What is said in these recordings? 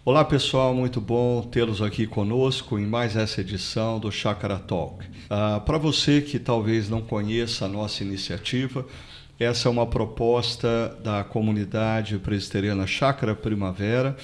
Olá pessoal, muito bom tê-los aqui conosco em mais essa edição do Chácara Talk. Para você que talvez não conheça a nossa iniciativa, essa é uma proposta da comunidade presbiteriana Chácara Primavera,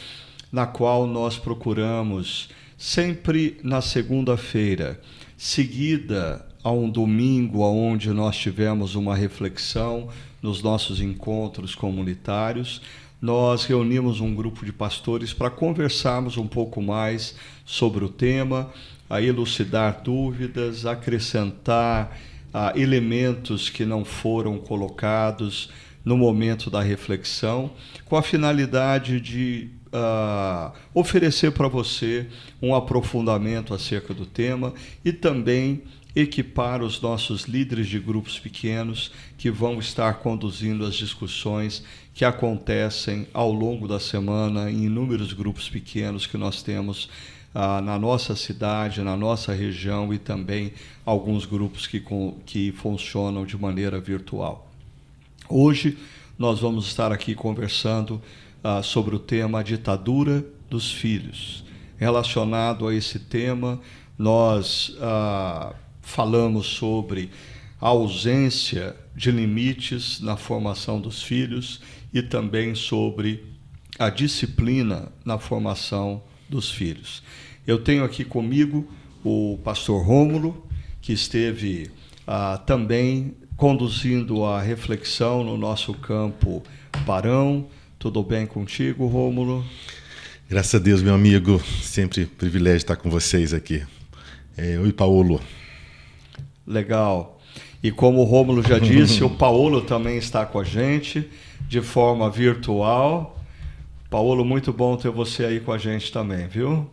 na qual nós procuramos sempre na segunda-feira, seguida a um domingo onde nós tivemos uma reflexão nos nossos encontros comunitários, nós reunimos um grupo de pastores para conversarmos um pouco mais sobre o tema, a elucidar dúvidas, acrescentar elementos que não foram colocados no momento da reflexão, com a finalidade de oferecer para você um aprofundamento acerca do tema e também equipar os nossos líderes de grupos pequenos que vão estar conduzindo as discussões que acontecem ao longo da semana em inúmeros grupos pequenos que nós temos na nossa cidade, na nossa região e também alguns grupos que funcionam de maneira virtual. Hoje nós vamos estar aqui conversando sobre o tema ditadura dos filhos. Relacionado a esse tema, nós falamos sobre a ausência de limites na formação dos filhos e também sobre a disciplina na formação dos filhos. Eu tenho aqui comigo o pastor Rômulo, que esteve também conduzindo a reflexão no nosso campo Barão. Tudo bem contigo, Rômulo? Graças a Deus, meu amigo. Sempre privilégio estar com vocês aqui. Oi, Paulo. Legal. E como o Rômulo já disse, o Paulo também está com a gente de forma virtual. Paulo, muito bom ter você aí com a gente também, viu?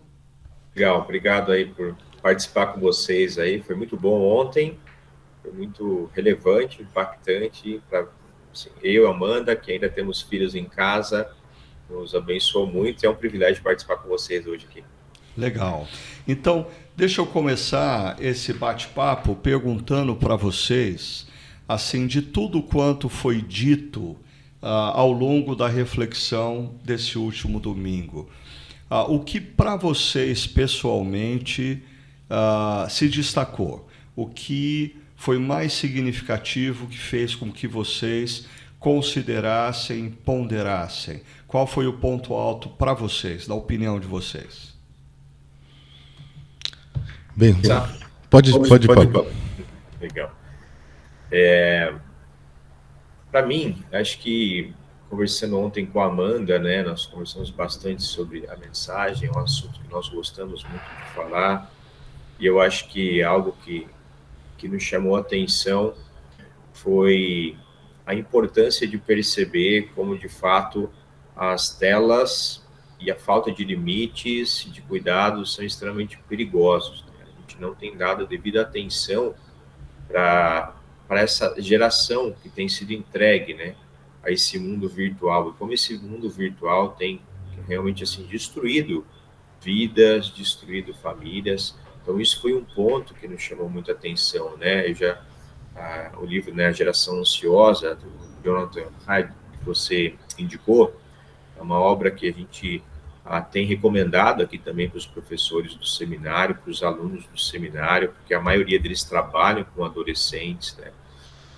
Legal, obrigado aí por participar com vocês aí. Foi muito bom ontem, foi muito relevante, impactante para eu e Amanda, que ainda temos filhos em casa, nos abençoou muito e é um privilégio participar com vocês hoje aqui. Legal. Então, deixa eu começar esse bate-papo perguntando para vocês, assim, de tudo quanto foi dito ao longo da reflexão desse último domingo. O que para vocês, pessoalmente, se destacou? O que foi mais significativo, que fez com que vocês considerassem, ponderassem? Qual foi o ponto alto para vocês, na opinião de vocês? Bem, pode. Legal. Para mim, acho que conversando ontem com a Amanda, né, nós conversamos bastante sobre a mensagem, um assunto que nós gostamos muito de falar, e eu acho que algo que nos chamou a atenção foi a importância de perceber como, de fato, as telas e a falta de limites, de cuidados, são extremamente perigosos, né? A gente não tem dado a devida atenção para essa geração que tem sido entregue, né, a esse mundo virtual, e como esse mundo virtual tem realmente assim destruído vidas, destruído famílias. Então isso foi um ponto que nos chamou muita atenção, né? O livro, né, A Geração Ansiosa, do Jonathan Haidt, que você indicou, é uma obra que a gente tem recomendado aqui também para os professores do seminário, para os alunos do seminário, porque a maioria deles trabalham com adolescentes, né?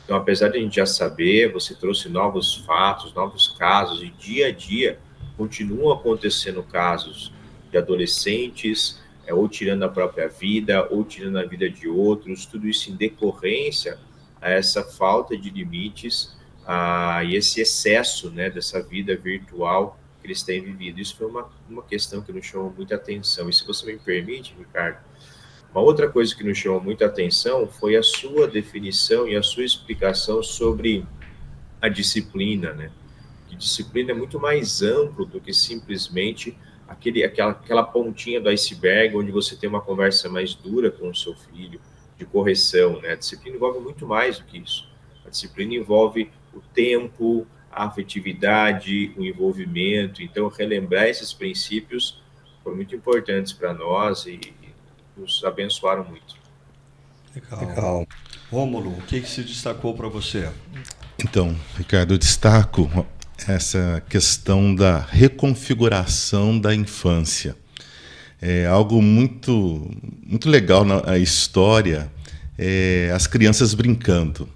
Então, apesar de a gente já saber, você trouxe novos fatos, novos casos, e dia a dia continuam acontecendo casos de adolescentes, ou tirando a própria vida, ou tirando a vida de outros, tudo isso em decorrência a essa falta de limites e esse excesso, né, dessa vida virtual que eles têm vivido. Isso foi uma questão que nos chamou muita atenção. E se você me permite, Ricardo, uma outra coisa que nos chamou muita atenção foi a sua definição e a sua explicação sobre a disciplina, né? Que disciplina é muito mais amplo do que simplesmente aquela pontinha do iceberg onde você tem uma conversa mais dura com o seu filho, de correção, né? A disciplina envolve muito mais do que isso. A disciplina envolve o tempo, a afetividade, o envolvimento. Então, relembrar esses princípios foram muito importantes para nós e nos abençoaram muito. Legal. Rômulo, o que se destacou para você? Então, Ricardo, eu destaco essa questão da reconfiguração da infância. É algo muito, muito legal na história, as crianças brincando.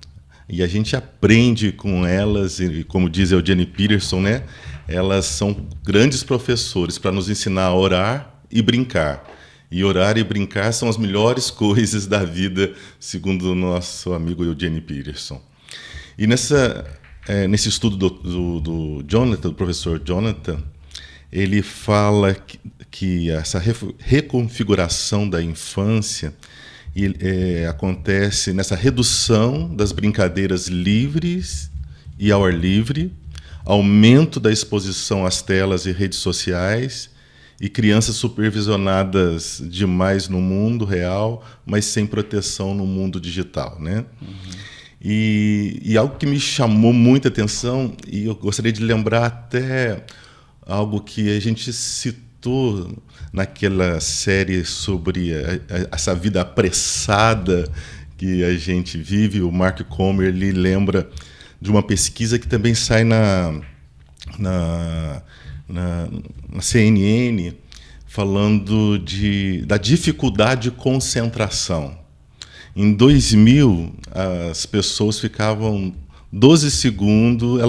E a gente aprende com elas, e como diz Eugene Peterson, né? Elas são grandes professores para nos ensinar a orar e brincar. E orar e brincar são as melhores coisas da vida, segundo o nosso amigo Eugene Peterson. E nesse estudo do Jonathan, do professor Jonathan, ele fala que essa reconfiguração da infância acontece nessa redução das brincadeiras livres e ao ar livre, aumento da exposição às telas e redes sociais e crianças supervisionadas demais no mundo real, mas sem proteção no mundo digital, né? E algo que me chamou muita atenção, e eu gostaria de lembrar até algo que a gente citou naquela série sobre essa vida apressada que a gente vive. O Mark Comer, ele lembra de uma pesquisa que também sai na CNN, falando da dificuldade de concentração. Em 2000, as pessoas ficavam 12 segundos,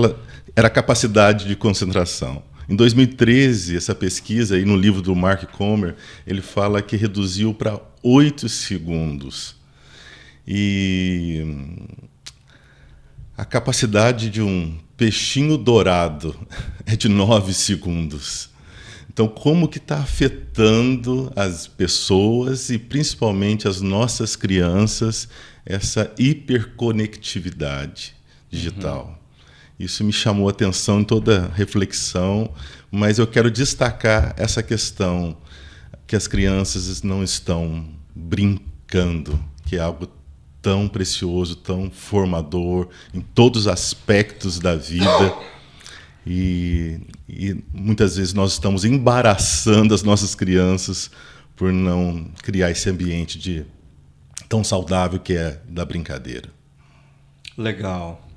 era a capacidade de concentração. Em 2013, essa pesquisa, aí no livro do Mark Comer, ele fala que reduziu para 8 segundos. E a capacidade de um peixinho dourado é de 9 segundos. Então, como que está afetando as pessoas e principalmente as nossas crianças essa hiperconectividade digital? Isso me chamou a atenção em toda a reflexão, mas eu quero destacar essa questão que as crianças não estão brincando, que é algo tão precioso, tão formador em todos os aspectos da vida. E muitas vezes nós estamos embaraçando as nossas crianças por não criar esse ambiente tão saudável que é da brincadeira. Legal.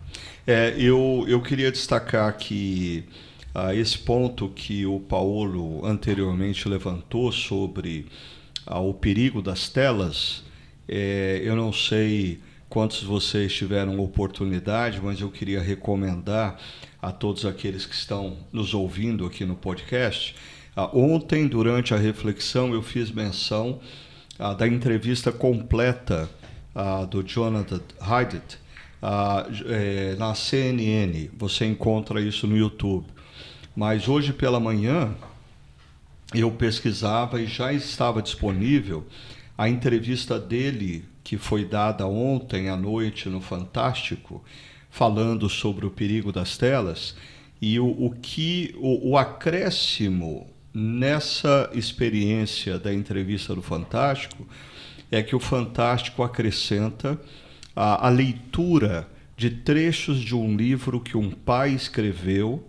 Eu queria destacar que esse ponto que o Paulo anteriormente levantou sobre o perigo das telas, eu não sei quantos de vocês tiveram oportunidade, mas eu queria recomendar a todos aqueles que estão nos ouvindo aqui no podcast. Ontem, durante a reflexão, eu fiz menção da entrevista completa do Jonathan Haidt na CNN. Você encontra isso no YouTube. Mas hoje pela manhã eu pesquisava e já estava disponível a entrevista dele, que foi dada ontem à noite no Fantástico, falando sobre o perigo das telas, e o acréscimo nessa experiência da entrevista do Fantástico é que o Fantástico acrescenta a leitura de trechos de um livro que um pai escreveu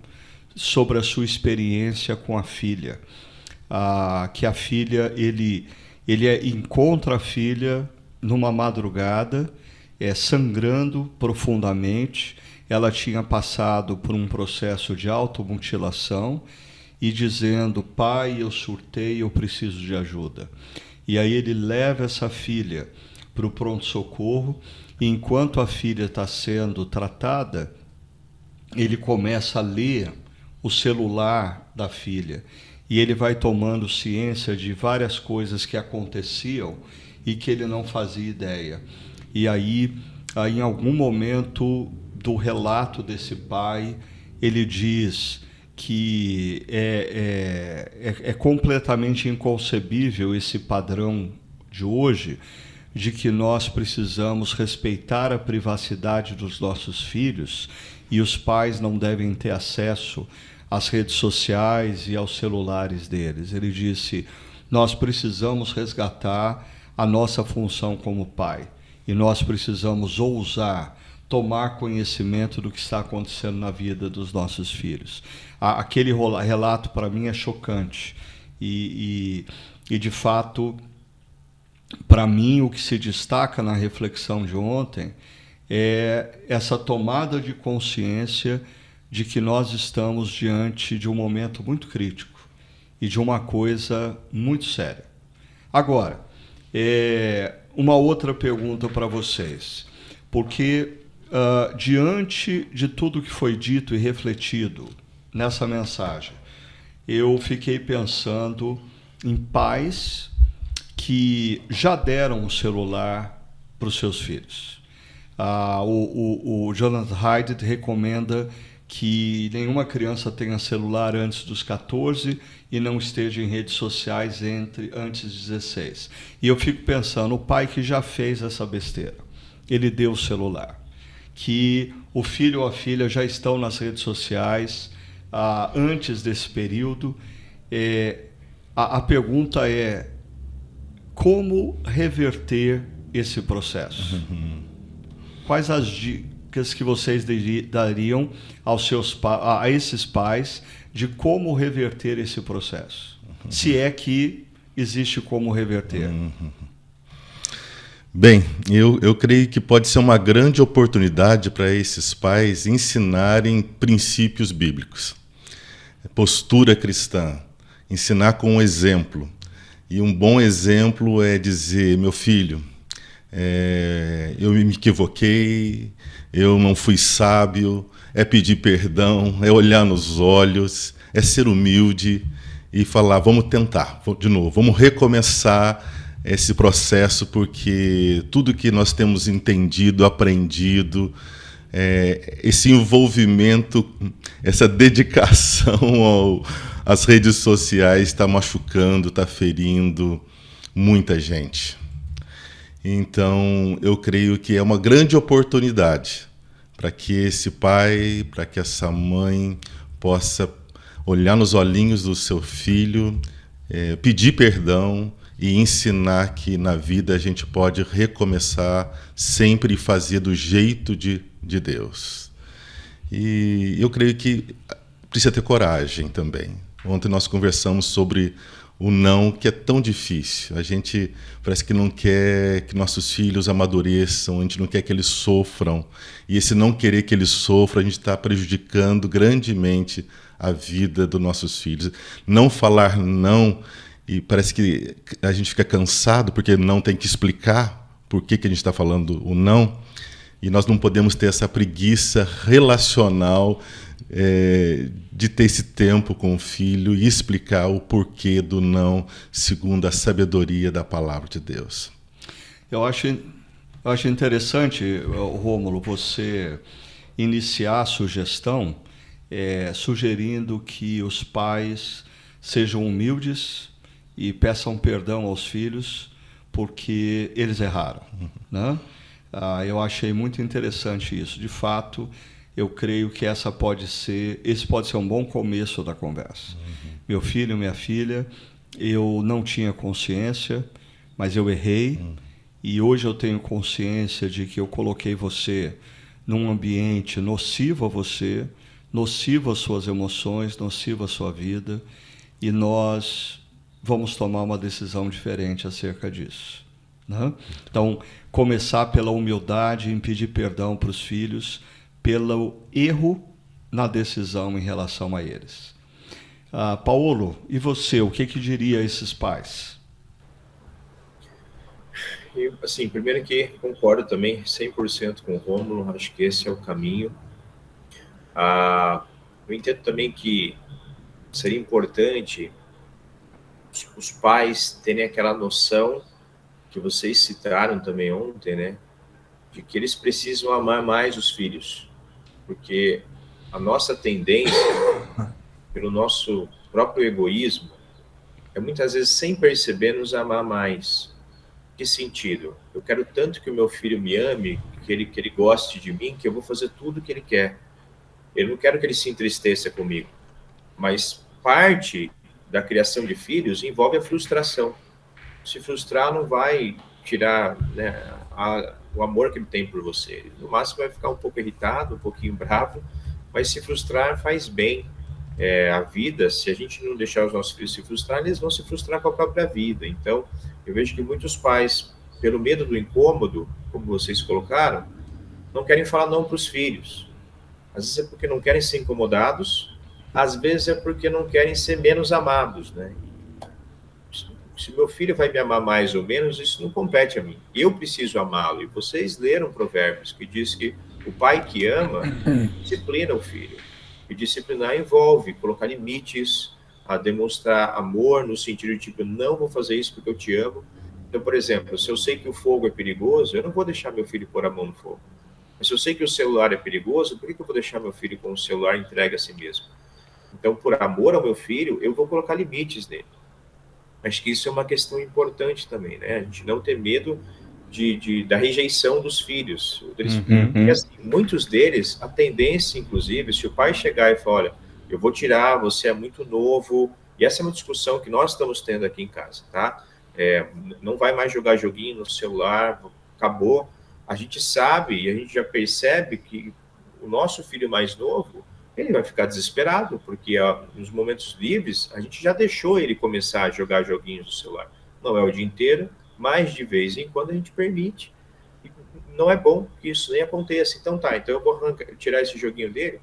sobre a sua experiência com a filha. Que a filha, ele encontra a filha numa madrugada, sangrando profundamente. Ela tinha passado por um processo de automutilação e dizendo: pai, eu surtei, eu preciso de ajuda. E aí ele leva essa filha para o pronto-socorro, e enquanto a filha está sendo tratada, ele começa a ler o celular da filha, e ele vai tomando ciência de várias coisas que aconteciam e que ele não fazia ideia. E aí em algum momento do relato desse pai, ele diz que é completamente inconcebível esse padrão de hoje, de que nós precisamos respeitar a privacidade dos nossos filhos e os pais não devem ter acesso às redes sociais e aos celulares deles. Ele disse: nós precisamos resgatar a nossa função como pai e nós precisamos ousar tomar conhecimento do que está acontecendo na vida dos nossos filhos. Aquele relato, para mim, é chocante. E de fato, para mim, o que se destaca na reflexão de ontem é essa tomada de consciência de que nós estamos diante de um momento muito crítico e de uma coisa muito séria. Agora, uma outra pergunta para vocês, porque diante de tudo que foi dito e refletido nessa mensagem, eu fiquei pensando em pais que já deram um celular para os seus filhos. O Jonathan Haidt recomenda que nenhuma criança tenha celular antes dos 14 e não esteja em redes sociais antes dos 16. E eu fico pensando, o pai que já fez essa besteira, ele deu o celular, que o filho ou a filha já estão nas redes sociais antes desse período. A pergunta é, como reverter esse processo? Quais as dicas que vocês dariam a esses pais de como reverter esse processo? Se é que existe como reverter. Bem, eu creio que pode ser uma grande oportunidade para esses pais ensinarem princípios bíblicos, postura cristã, ensinar com um exemplo. E um bom exemplo é dizer, meu filho, eu me equivoquei, eu não fui sábio, é pedir perdão, é olhar nos olhos, é ser humilde e falar, vamos tentar de novo, vamos recomeçar esse processo, porque tudo que nós temos entendido, aprendido, esse envolvimento, essa dedicação às redes sociais está machucando, está ferindo muita gente. Então, eu creio que é uma grande oportunidade para que esse pai, para que essa mãe possa olhar nos olhinhos do seu filho, pedir perdão e ensinar que na vida a gente pode recomeçar sempre e fazer do jeito de Deus. E eu creio que precisa ter coragem também. Ontem nós conversamos sobre o não, que é tão difícil. A gente parece que não quer que nossos filhos amadureçam, a gente não quer que eles sofram. E esse não querer que eles sofram, a gente está prejudicando grandemente a vida dos nossos filhos. Não falar não, e parece que a gente fica cansado, porque não tem que explicar por que a gente está falando o não. E nós não podemos ter essa preguiça relacional de ter esse tempo com o filho e explicar o porquê do não, segundo a sabedoria da palavra de Deus. Eu acho interessante, Rômulo, você iniciar a sugestão sugerindo que os pais sejam humildes e peçam perdão aos filhos porque eles erraram, né? Eu achei muito interessante isso. De fato, eu creio que esse pode ser um bom começo da conversa. Meu filho, minha filha, eu não tinha consciência, mas eu errei, e hoje eu tenho consciência de que eu coloquei você num ambiente nocivo a você, nocivo às suas emoções, nocivo à sua vida, e nós vamos tomar uma decisão diferente acerca disso, né? Então, começar pela humildade em pedir perdão para os filhos pelo erro na decisão em relação a eles. Paulo, e você, o que diria a esses pais? Assim, primeiro que concordo também 100% com o Rômulo, acho que esse é o caminho. Eu entendo também que seria importante os pais terem aquela noção que vocês citaram também ontem, né, de que eles precisam amar mais os filhos, porque a nossa tendência, pelo nosso próprio egoísmo, é muitas vezes, sem perceber, nos amar mais. Que sentido? Eu quero tanto que o meu filho me ame, que ele goste de mim, que eu vou fazer tudo o que ele quer. Eu não quero que ele se entristeça comigo. Mas parte da criação de filhos envolve a frustração. Se frustrar não vai tirar, né, o amor que ele tem por você. No máximo vai ficar um pouco irritado, um pouquinho bravo, mas se frustrar faz bem. A vida, se a gente não deixar os nossos filhos se frustrar, eles vão se frustrar com a própria vida. Então, eu vejo que muitos pais, pelo medo do incômodo, como vocês colocaram, não querem falar não para os filhos. Às vezes é porque não querem ser incomodados, às vezes é porque não querem ser menos amados, né? Se meu filho vai me amar mais ou menos, isso não compete a mim. Eu preciso amá-lo. E vocês leram Provérbios que diz que o pai que ama disciplina o filho. E disciplinar envolve colocar limites, a demonstrar amor no sentido de tipo, não vou fazer isso porque eu te amo. Então, por exemplo, se eu sei que o fogo é perigoso, eu não vou deixar meu filho pôr a mão no fogo. Mas se eu sei que o celular é perigoso, por que eu vou deixar meu filho com o celular entregue a si mesmo? Então, por amor ao meu filho, eu vou colocar limites nele. Acho que isso é uma questão importante também, né? A gente não ter medo da rejeição dos filhos. E assim, muitos deles, a tendência, inclusive, se o pai chegar e falar, olha, eu vou tirar, você é muito novo, e essa é uma discussão que nós estamos tendo aqui em casa, tá? Não vai mais jogar joguinho no celular, acabou. A gente sabe e a gente já percebe que o nosso filho mais novo, ele vai ficar desesperado, porque nos momentos livres, a gente já deixou ele começar a jogar joguinhos no celular. Não é o dia inteiro, mas de vez em quando a gente permite. E não é bom que isso nem aconteça. Então então eu vou tirar esse joguinho dele,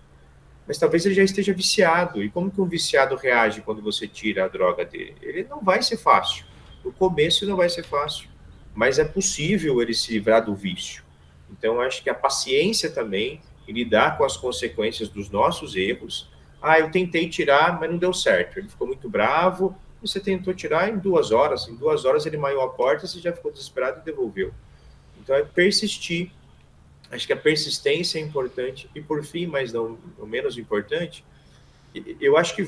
mas talvez ele já esteja viciado. E como que um viciado reage quando você tira a droga dele? Ele não vai ser fácil. No começo não vai ser fácil, mas é possível ele se livrar do vício. Então, acho que a paciência também, e lidar com as consequências dos nossos erros. Eu tentei tirar, mas não deu certo. Ele ficou muito bravo, você tentou tirar em 2 horas. Em 2 horas ele maiou a porta, você já ficou desesperado e devolveu. Então, é persistir. Acho que a persistência é importante. E, por fim, mas não menos importante, eu acho que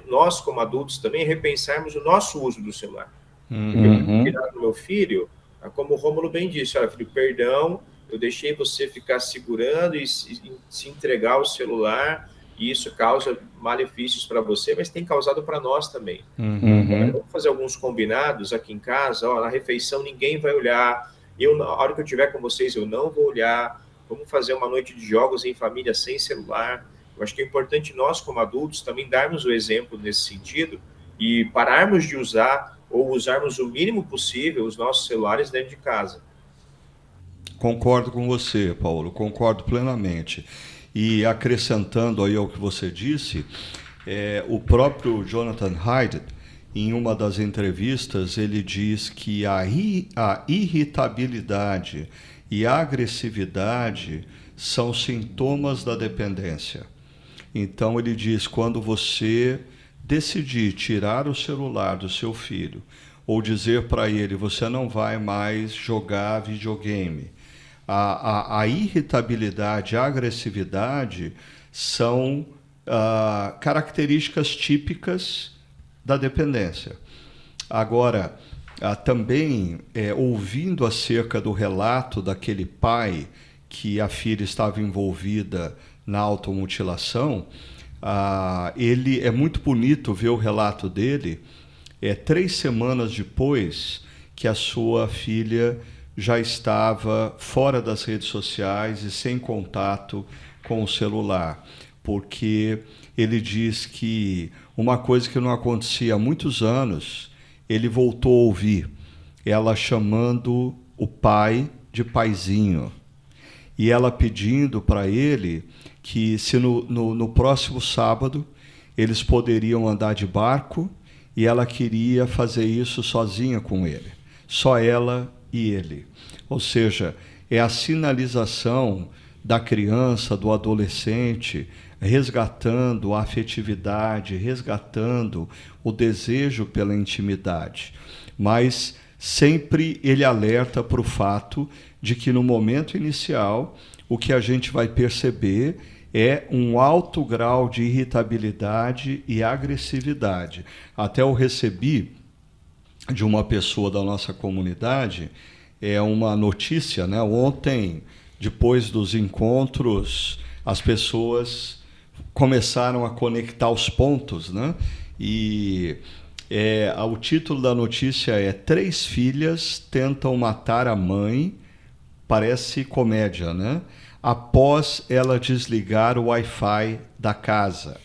nós, como adultos, também repensarmos o nosso uso do celular. Eu tirar do meu filho, como o Rômulo bem disse, olha, filho, perdão, eu deixei você ficar segurando e se entregar ao celular, e isso causa malefícios para você, mas tem causado para nós também. Vamos fazer alguns combinados aqui em casa, na refeição ninguém vai olhar, na hora que eu estiver com vocês eu não vou olhar, vamos fazer uma noite de jogos em família sem celular. Eu acho que é importante nós, como adultos, também darmos o exemplo nesse sentido e pararmos de usar ou usarmos o mínimo possível os nossos celulares dentro de casa. Concordo com você, Paulo, concordo plenamente. E acrescentando aí ao que você disse, o próprio Jonathan Haidt, em uma das entrevistas, ele diz que a irritabilidade e a agressividade são sintomas da dependência. Então ele diz, quando você decidir tirar o celular do seu filho, ou dizer para ele, você não vai mais jogar videogame, a irritabilidade, a agressividade são características típicas da dependência. Agora, também ouvindo acerca do relato daquele pai que a filha estava envolvida na automutilação, ele é muito bonito ver o relato dele. 3 semanas depois que a sua filha já estava fora das redes sociais e sem contato com o celular, porque ele diz que uma coisa que não acontecia há muitos anos, ele voltou a ouvir, ela chamando o pai de paizinho, e ela pedindo para ele que se no próximo sábado eles poderiam andar de barco, e ela queria fazer isso sozinha com ele, só ela e ele. Ou seja, é a sinalização da criança, do adolescente, resgatando a afetividade, resgatando o desejo pela intimidade. Mas sempre ele alerta para o fato de que no momento inicial o que a gente vai perceber é um alto grau de irritabilidade e agressividade. Até eu recebi de uma pessoa da nossa comunidade uma notícia, né? Ontem, depois dos encontros, as pessoas começaram a conectar os pontos, né? E o título da notícia é 3 filhas tentam matar a mãe, parece comédia, né? Após ela desligar o Wi-Fi da casa.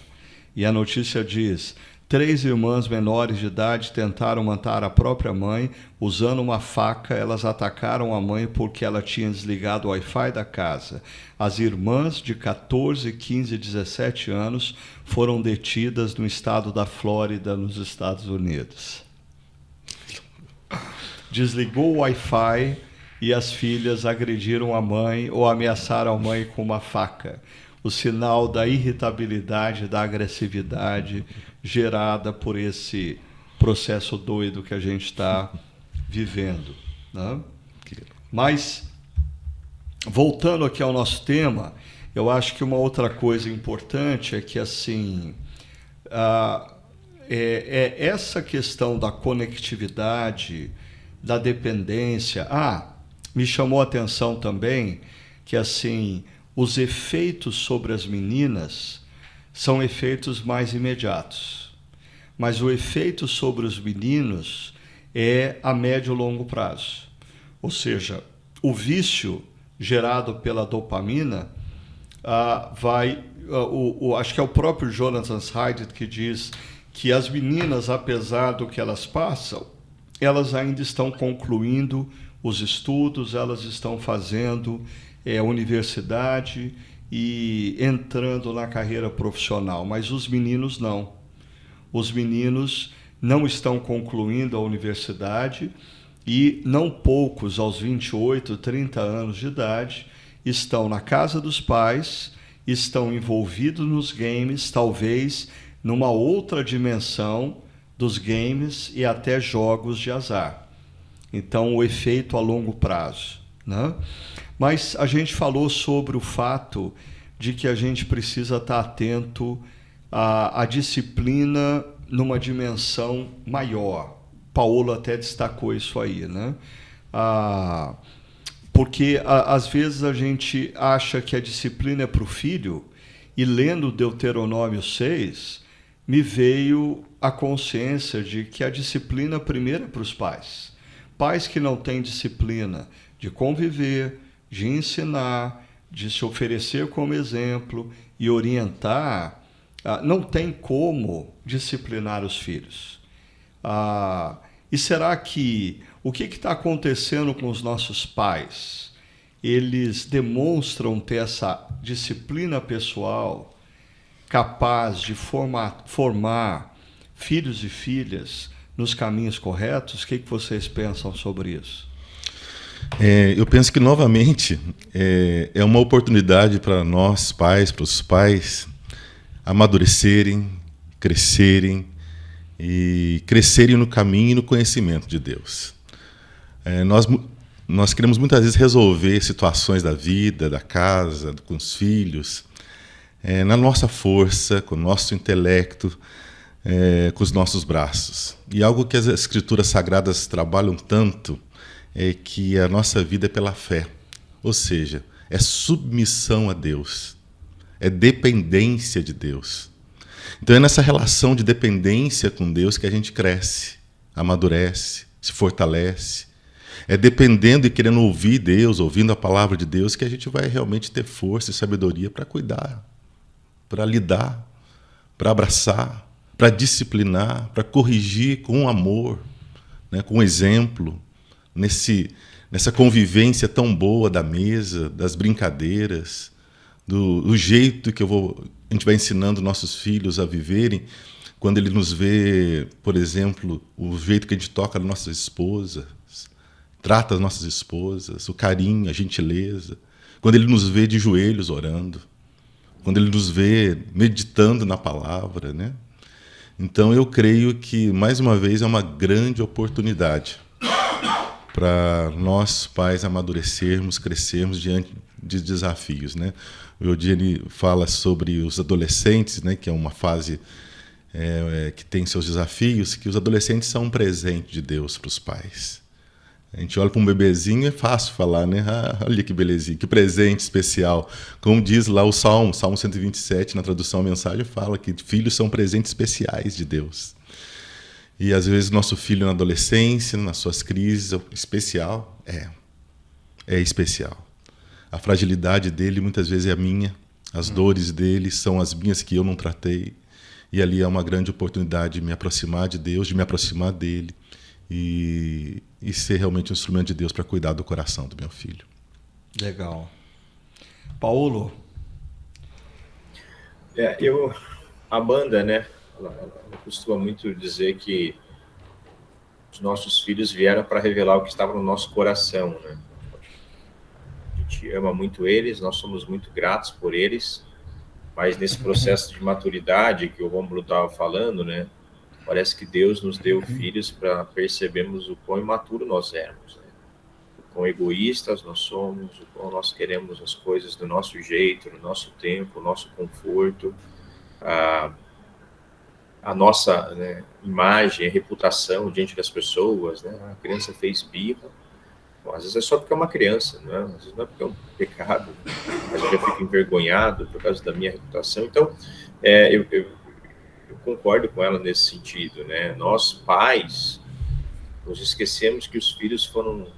E a notícia diz, 3 irmãs menores de idade tentaram matar a própria mãe usando uma faca. Elas atacaram a mãe porque ela tinha desligado o Wi-Fi da casa. As irmãs de 14, 15 e 17 anos foram detidas no estado da Flórida, nos Estados Unidos. Desligou o Wi-Fi e as filhas agrediram a mãe ou ameaçaram a mãe com uma faca. O sinal da irritabilidade, da agressividade gerada por esse processo doido que a gente está vivendo, né? Mas, voltando aqui ao nosso tema, eu acho que uma outra coisa importante é que, assim, essa questão da conectividade, da dependência. Me chamou a atenção também que, assim, os efeitos sobre as meninas são efeitos mais imediatos, mas o efeito sobre os meninos é a médio e longo prazo. Ou seja, o vício gerado pela dopamina acho que é o próprio Jonathan Haidt que diz que as meninas, apesar do que elas passam, elas ainda estão concluindo os estudos, elas estão fazendo universidade e entrando na carreira profissional, mas os meninos não. Os meninos não estão concluindo a universidade e não poucos, aos 28, 30 anos de idade, estão na casa dos pais, estão envolvidos nos games, talvez numa outra dimensão dos games e até jogos de azar. Então, o efeito a longo prazo, né? Mas a gente falou sobre o fato de que a gente precisa estar atento à disciplina numa dimensão maior. Paulo até destacou isso aí, né? Porque às vezes a gente acha que a disciplina é para o filho, e lendo Deuteronômio 6, me veio a consciência de que a disciplina primeiro é para os pais. Pais que não têm disciplina de conviver, de ensinar, de se oferecer como exemplo e orientar, não tem como disciplinar os filhos. E será que o que está acontecendo com os nossos pais? Eles demonstram ter essa disciplina pessoal capaz de formar filhos e filhas nos caminhos corretos? O que vocês pensam sobre isso? Eu penso que, novamente, é uma oportunidade para nós, pais, para os pais, amadurecerem, crescerem e crescerem no caminho e no conhecimento de Deus. Nós queremos muitas vezes resolver situações da vida, da casa, com os filhos, na nossa força, com o nosso intelecto, com os nossos braços. E algo que as Escrituras Sagradas trabalham tanto é que a nossa vida é pela fé, ou seja, é submissão a Deus, é dependência de Deus. Então é nessa relação de dependência com Deus que a gente cresce, amadurece, se fortalece. É dependendo e querendo ouvir Deus, ouvindo a palavra de Deus, que a gente vai realmente ter força e sabedoria para cuidar, para lidar, para abraçar, para disciplinar, para corrigir com amor, né, com exemplo, nessa convivência tão boa da mesa, das brincadeiras, do jeito que a gente vai ensinando nossos filhos a viverem, quando ele nos vê, por exemplo, o jeito que a gente toca nas nossas esposas, trata as nossas esposas, o carinho, a gentileza, quando ele nos vê de joelhos orando, quando ele nos vê meditando na palavra, né? Então eu creio que, mais uma vez, é uma grande oportunidade para nós, pais, amadurecermos, crescermos diante de desafios, né? O Eugênio fala sobre os adolescentes, né, que é uma fase que tem seus desafios, que os adolescentes são um presente de Deus para os pais. A gente olha para um bebezinho, é fácil falar, né? Olha que belezinha, que presente especial. Como diz lá o Salmo 127, na tradução à mensagem, fala que filhos são presentes especiais de Deus. E às vezes nosso filho na adolescência, nas suas crises, especial, é especial. A fragilidade dele muitas vezes é a minha, as dores dele são as minhas que eu não tratei. E ali é uma grande oportunidade de me aproximar de Deus, de me aproximar dele e ser realmente um instrumento de Deus para cuidar do coração do meu filho. Legal. Paulo? A Amanda, né, ela costuma muito dizer que os nossos filhos vieram para revelar o que estava no nosso coração, né? A gente ama muito eles, nós somos muito gratos por eles, mas nesse processo de maturidade que o Rômulo estava falando, né, parece que Deus nos deu filhos para percebermos o quão imaturo nós éramos, né? O quão egoístas nós somos, o quão nós queremos as coisas do nosso jeito, no nosso tempo, no nosso conforto, a nossa, né, imagem, a reputação diante das pessoas, né? A criança fez birra, bom, às vezes é só porque é uma criança, né? Às vezes não é porque é um pecado, mas eu já fico envergonhado por causa da minha reputação. Então, eu concordo com ela nesse sentido, né? Nós, pais, nos esquecemos que os filhos foram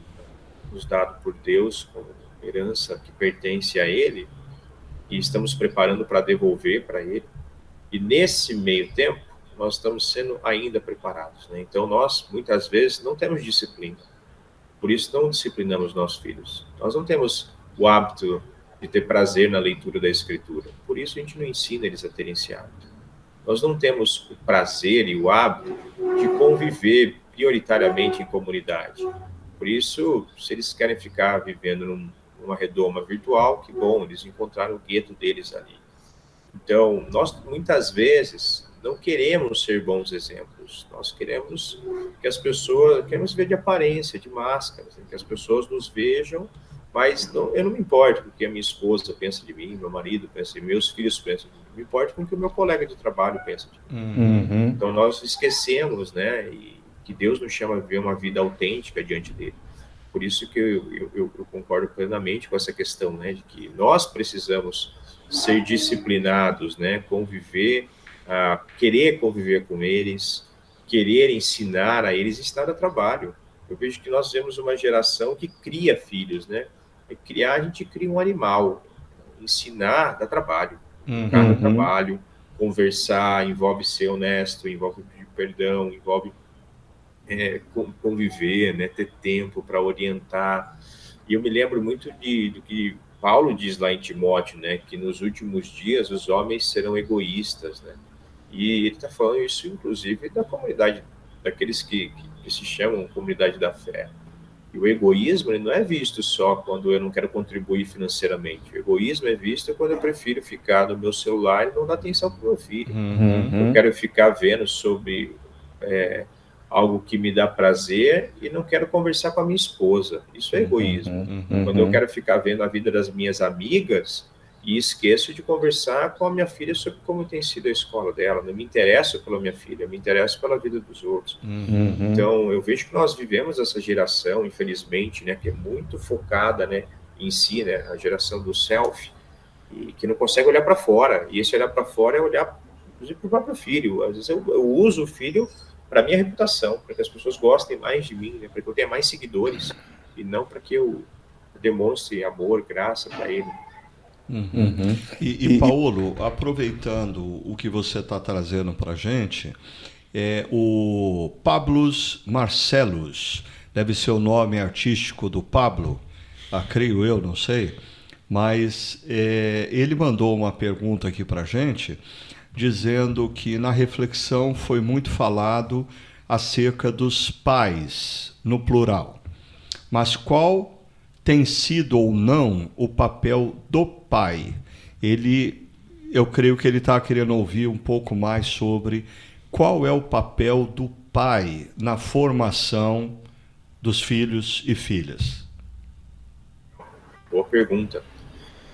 nos dados por Deus como herança que pertence a Ele e estamos preparando para devolver para Ele. E nesse meio tempo, nós estamos sendo ainda preparados, né? Então, nós, muitas vezes, não temos disciplina. Por isso, não disciplinamos nossos filhos. Nós não temos o hábito de ter prazer na leitura da Escritura. Por isso, a gente não ensina eles a terem esse hábito. Nós não temos o prazer e o hábito de conviver prioritariamente em comunidade. Por isso, se eles querem ficar vivendo numa redoma virtual, que bom, eles encontraram o gueto deles ali. Então, nós, muitas vezes, não queremos ser bons exemplos. Nós queremos que as pessoas, queremos ver de aparência, de máscaras, né? Que as pessoas nos vejam, mas eu não me importo com o que a minha esposa pensa de mim, meu marido pensa de mim, meus filhos pensam de mim. Me importo com o que o meu colega de trabalho pensa de mim. Uhum. Então, nós esquecemos, né, e que Deus nos chama a viver uma vida autêntica diante dele. Por isso que eu concordo plenamente com essa questão, né, de que nós precisamos ser disciplinados, né, conviver, querer conviver com eles, querer ensinar a eles, ensinar a trabalho. Eu vejo que nós vemos uma geração que cria filhos, né? Criar, a gente cria um animal. Ensinar dá trabalho. Cada trabalho, conversar, envolve ser honesto, envolve pedir perdão, envolve conviver, né? Ter tempo para orientar. E eu me lembro muito do que Paulo diz lá em Timóteo, né? Que nos últimos dias os homens serão egoístas, né? E ele está falando isso, inclusive, da comunidade, daqueles que se chamam comunidade da fé. E o egoísmo, ele não é visto só quando eu não quero contribuir financeiramente. O egoísmo é visto quando eu prefiro ficar no meu celular e não dar atenção para o meu filho. Eu quero ficar vendo sobre algo que me dá prazer e não quero conversar com a minha esposa. Isso é egoísmo. Quando eu quero ficar vendo a vida das minhas amigas e esqueço de conversar com a minha filha sobre como tem sido a escola dela. Não me interesso pela minha filha, me interesso pela vida dos outros. Então, eu vejo que nós vivemos essa geração, infelizmente, né, que é muito focada, né, em si, né, a geração do selfie, e que não consegue olhar para fora. E esse olhar para fora é olhar, inclusive, para o próprio filho. Às vezes eu uso o filho para minha reputação, para que as pessoas gostem mais de mim, né, para que eu tenha mais seguidores, e não para que eu demonstre amor, graça para ele. E Paulo, aproveitando o que você está trazendo para a gente, o Pablos Marcellus, deve ser o nome artístico do Pablo, creio eu, não sei, mas ele mandou uma pergunta aqui para a gente, dizendo que na reflexão foi muito falado acerca dos pais, no plural, mas qual tem sido ou não o papel do pai? Eu creio que ele está querendo ouvir um pouco mais sobre qual é o papel do pai na formação dos filhos e filhas. Boa pergunta.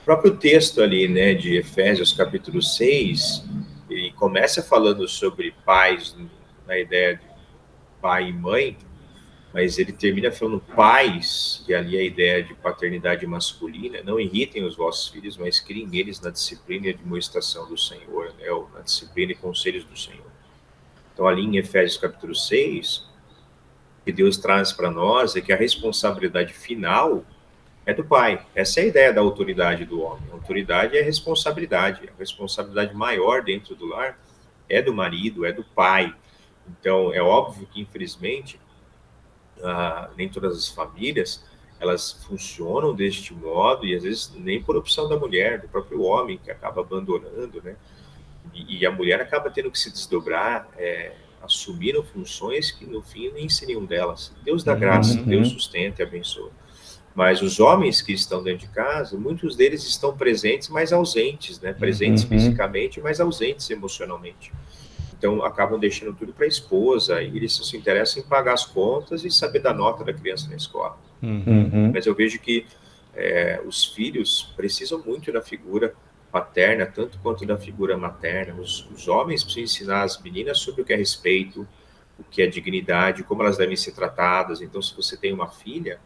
O próprio texto ali, né, de Efésios capítulo 6, ele começa falando sobre pais, na ideia de pai e mãe, mas ele termina falando pais, e ali a ideia de paternidade masculina. Não irritem os vossos filhos, mas criem neles na disciplina e admoestação do Senhor, né, ou na disciplina e conselhos do Senhor. Então, ali em Efésios capítulo 6, o que Deus traz para nós é que a responsabilidade final é do pai. Essa é a ideia da autoridade do homem. A autoridade é a responsabilidade maior dentro do lar é do marido, é do pai. Então, é óbvio que, infelizmente, nem todas as famílias elas funcionam deste modo, e às vezes nem por opção da mulher, do próprio homem, que acaba abandonando, né? E a mulher acaba tendo que se desdobrar, assumiram funções que no fim nem seriam delas. Deus dá graça, Deus sustenta e abençoa. Mas os homens que estão dentro de casa, muitos deles estão presentes, mas ausentes, né? Presentes fisicamente, mas ausentes emocionalmente. Então, acabam deixando tudo para a esposa, e eles se interessam em pagar as contas e saber da nota da criança na escola. Mas eu vejo que os filhos precisam muito da figura paterna, tanto quanto da figura materna. Os homens precisam ensinar as meninas sobre o que é respeito, o que é dignidade, como elas devem ser tratadas. Então, se você tem uma filha,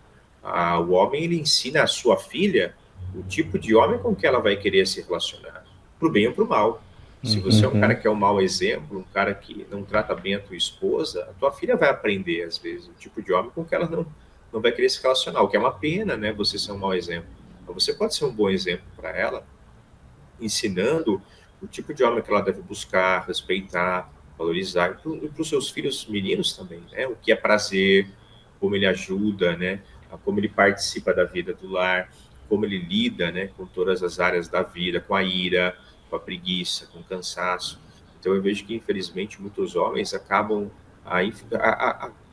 o homem ele ensina a sua filha o tipo de homem com que ela vai querer se relacionar, para o bem ou para o mal. Se você é um cara que é um mau exemplo, um cara que não trata bem a tua esposa, a tua filha vai aprender, às vezes, o tipo de homem com que ela não vai querer se relacionar, o que é uma pena, né, você ser um mau exemplo. Então, você pode ser um bom exemplo para ela, ensinando o tipo de homem que ela deve buscar, respeitar, valorizar, e para os seus filhos meninos também, né, o que é prazer, como ele ajuda, né, como ele participa da vida do lar, como ele lida, né, com todas as áreas da vida, com a ira, com a preguiça, com o cansaço. Então eu vejo que, infelizmente, muitos homens acabam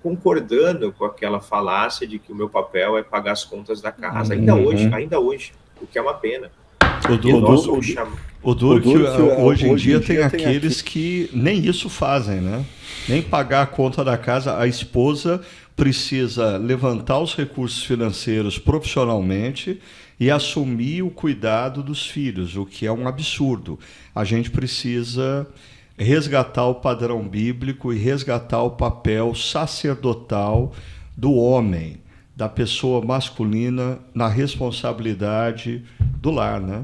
concordando com aquela falácia de que o meu papel é pagar as contas da casa, ainda hoje, o que é uma pena. O duro que hoje em dia tem aqueles que nem isso fazem, né? Nem pagar a conta da casa. A esposa precisa levantar os recursos financeiros profissionalmente e assumir o cuidado dos filhos, o que é um absurdo. A gente precisa resgatar o padrão bíblico e resgatar o papel sacerdotal do homem, da pessoa masculina na responsabilidade do lar, né?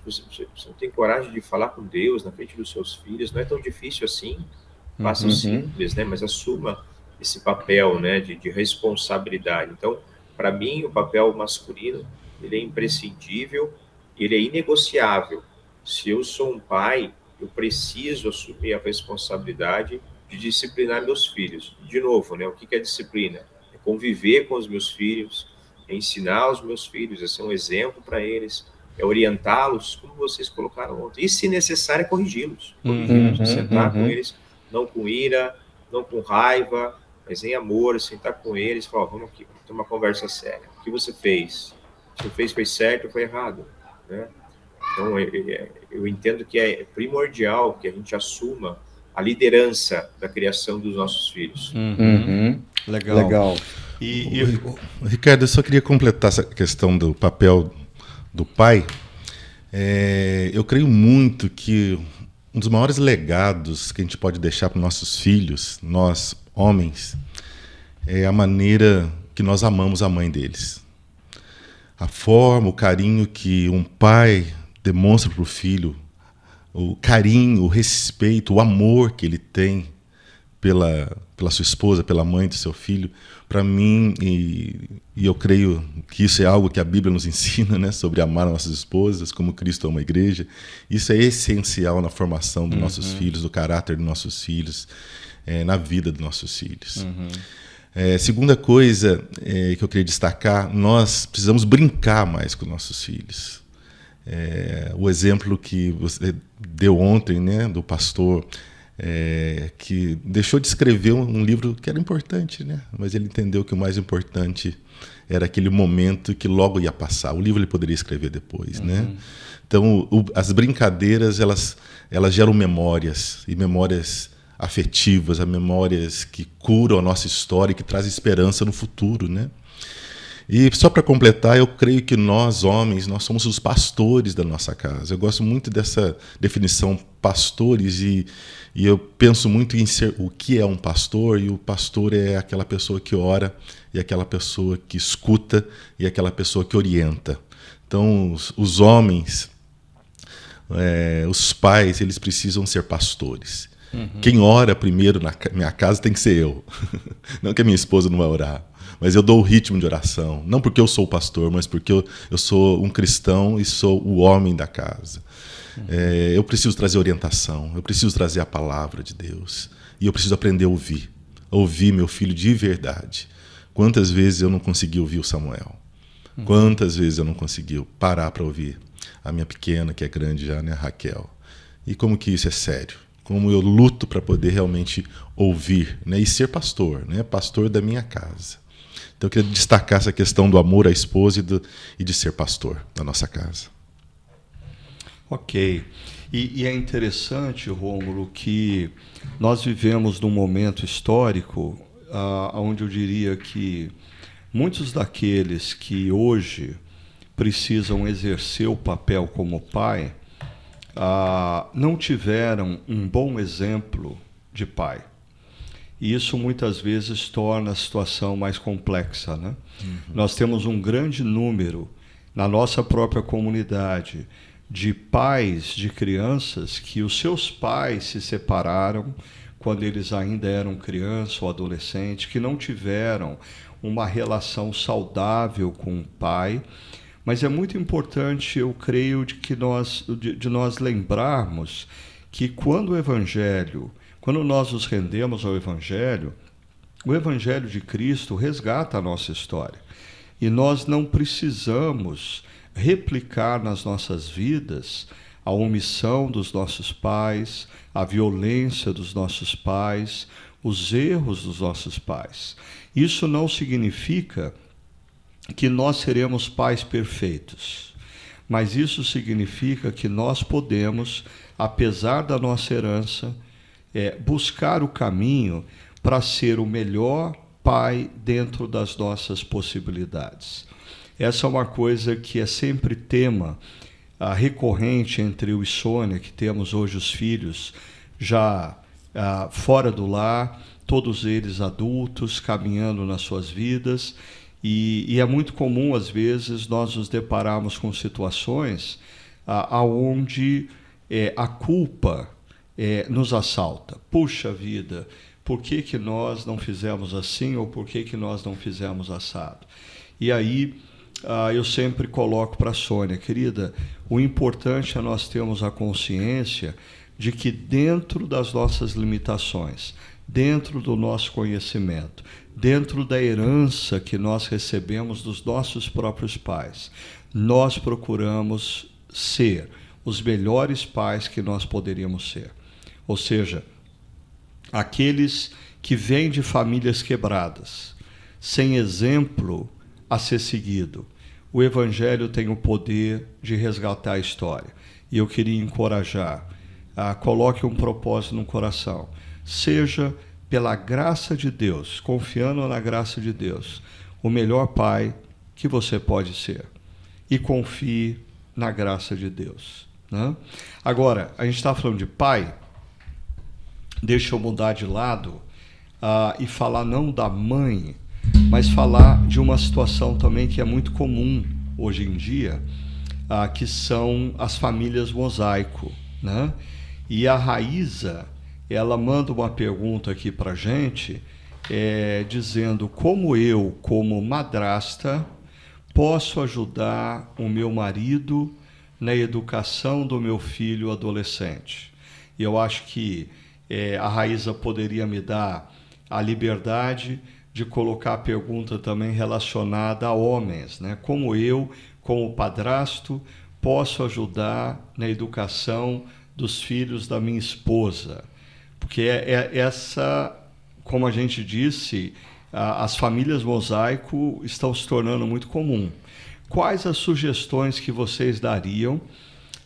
Você não tem coragem de falar com Deus na frente dos seus filhos, não é tão difícil assim. Faça simples, né? Mas assuma esse papel, né, de responsabilidade. Então, para mim, o papel masculino ele é imprescindível, ele é inegociável. Se eu sou um pai, eu preciso assumir a responsabilidade de disciplinar meus filhos. De novo, né, o que é disciplina? É conviver com os meus filhos, é ensinar os meus filhos, é ser um exemplo para eles, é orientá-los, como vocês colocaram ontem. E, se necessário, é corrigi-los. Sentar com eles, não com ira, não com raiva, mas em amor, sentar com eles e falar, vamos aqui, vamos ter uma conversa séria. O que você fez? Se você fez foi certo ou foi errado? Né? Então, eu entendo que é primordial que a gente assuma a liderança da criação dos nossos filhos. Legal. Ricardo, eu só queria completar essa questão do papel do pai. Eu creio muito que um dos maiores legados que a gente pode deixar para nossos filhos, nós homens, é a maneira que nós amamos a mãe deles. A forma, o carinho que um pai demonstra para o filho, o carinho, o respeito, o amor que ele tem pela sua esposa, pela mãe do seu filho, para mim, e eu creio que isso é algo que a Bíblia nos ensina, né, sobre amar nossas esposas, como Cristo ama a igreja. Isso é essencial na formação dos nossos filhos, do caráter dos nossos filhos, na vida dos nossos filhos. Segunda coisa que eu queria destacar, nós precisamos brincar mais com nossos filhos. O exemplo que você deu ontem, né, do pastor que deixou de escrever um livro que era importante, né? Mas ele entendeu que o mais importante era aquele momento que logo ia passar. O livro ele poderia escrever depois, né? Então, as brincadeiras elas geram memórias, e memórias afetivas, memórias que curam a nossa história e que trazem esperança no futuro, né? E só para completar, eu creio que nós, homens, nós somos os pastores da nossa casa. Eu gosto muito dessa definição pastores e eu penso muito em ser o que é um pastor, e o pastor é aquela pessoa que ora, e aquela pessoa que escuta, e aquela pessoa que orienta. Então, os homens, os pais, eles precisam ser pastores. Quem ora primeiro na minha casa tem que ser eu. Não que a minha esposa não vai orar, mas eu dou o ritmo de oração. Não porque eu sou o pastor, mas porque eu sou um cristão e sou o homem da casa. Eu preciso trazer orientação, eu preciso trazer a palavra de Deus. E eu preciso aprender a ouvir meu filho de verdade. Quantas vezes eu não consegui ouvir o Samuel? Quantas vezes eu não consegui parar para ouvir a minha pequena, que é grande já, né, a Raquel? E como que isso é sério? Como eu luto para poder realmente ouvir, né, e ser pastor, né, pastor da minha casa. Então eu queria destacar essa questão do amor à esposa e de ser pastor da nossa casa. Ok. E é interessante, Rômulo, que nós vivemos num momento histórico onde eu diria que muitos daqueles que hoje precisam exercer o papel como pai não tiveram um bom exemplo de pai. E isso muitas vezes torna a situação mais complexa, né? Nós temos um grande número na nossa própria comunidade de pais de crianças que os seus pais se separaram quando eles ainda eram crianças ou adolescentes, que não tiveram uma relação saudável com o pai. Mas é muito importante, eu creio, de nós lembrarmos que quando nós nos rendemos ao Evangelho, o Evangelho de Cristo resgata a nossa história. E nós não precisamos replicar nas nossas vidas a omissão dos nossos pais, a violência dos nossos pais, os erros dos nossos pais. Isso não significa que nós seremos pais perfeitos, mas isso significa que nós podemos, apesar da nossa herança, buscar o caminho para ser o melhor pai dentro das nossas possibilidades. Essa é uma coisa que é sempre tema recorrente entre eu e Sônia, que temos hoje os filhos já fora do lar, todos eles adultos, caminhando nas suas vidas, e é muito comum, às vezes, nós nos depararmos com situações onde a culpa nos assalta. Puxa vida, por que nós não fizemos assim, ou por que nós não fizemos assado? E aí eu sempre coloco para a Sônia, querida, o importante é nós termos a consciência de que dentro das nossas limitações, dentro do nosso conhecimento, dentro da herança que nós recebemos dos nossos próprios pais, nós procuramos ser os melhores pais que nós poderíamos ser. Ou seja, aqueles que vêm de famílias quebradas, sem exemplo a ser seguido. O Evangelho tem o poder de resgatar a história. E eu queria encorajar, coloque um propósito no coração. Seja, pela graça de Deus, confiando na graça de Deus, o melhor pai que você pode ser. E confie na graça de Deus, né? Agora, a gente está falando de pai, deixa eu mudar de lado e falar não da mãe, mas falar de uma situação também que é muito comum hoje em dia, que são as famílias mosaico, né? E a Raíza, ela manda uma pergunta aqui para a gente, dizendo como eu, como madrasta, posso ajudar o meu marido na educação do meu filho adolescente. E eu acho que a Raíza poderia me dar a liberdade de colocar a pergunta também relacionada a homens, né? Como eu, como padrasto, posso ajudar na educação dos filhos da minha esposa? Porque essa, como a gente disse, as famílias mosaico estão se tornando muito comum. Quais as sugestões que vocês dariam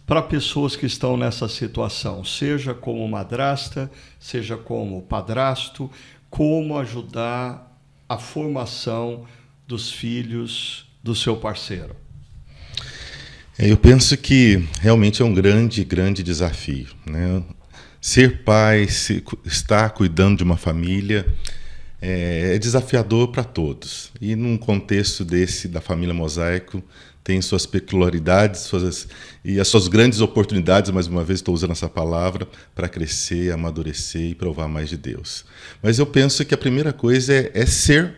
para pessoas que estão nessa situação, seja como madrasta, seja como padrasto, como ajudar a formação dos filhos do seu parceiro? Eu penso que realmente é um grande, grande desafio, né? Ser pai, estar cuidando de uma família é desafiador para todos. E num contexto desse da família mosaico, tem suas peculiaridades e as suas grandes oportunidades, mais uma vez estou usando essa palavra, para crescer, amadurecer e provar mais de Deus. Mas eu penso que a primeira coisa é ser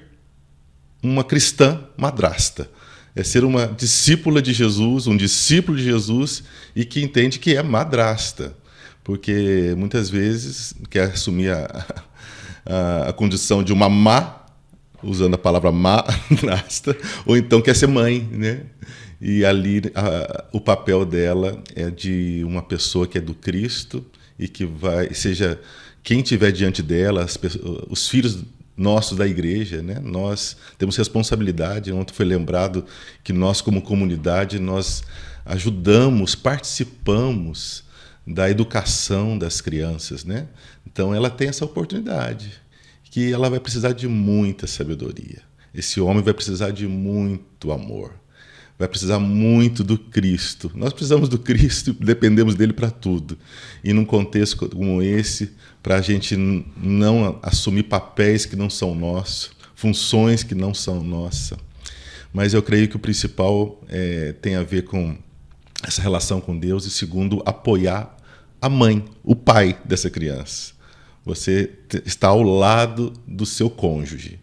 uma cristã madrasta. É ser uma discípula de Jesus, um discípulo de Jesus, e que entende que é madrasta. Porque muitas vezes quer assumir a condição de uma má, usando a palavra madrasta, ou então quer ser mãe, né? E ali o papel dela é de uma pessoa que é do Cristo e que seja quem tiver diante dela, os filhos nossos da igreja, né? Nós temos responsabilidade. Ontem foi lembrado que nós, como comunidade, nós ajudamos, participamos da educação das crianças, né? Então ela tem essa oportunidade, que ela vai precisar de muita sabedoria. Esse homem vai precisar de muito amor, vai precisar muito do Cristo. Nós precisamos do Cristo e dependemos dele para tudo. E num contexto como esse, para a gente não assumir papéis que não são nossos, funções que não são nossas. Mas eu creio que o principal tem a ver com essa relação com Deus e, segundo, apoiar a mãe, o pai dessa criança. Você está ao lado do seu cônjuge,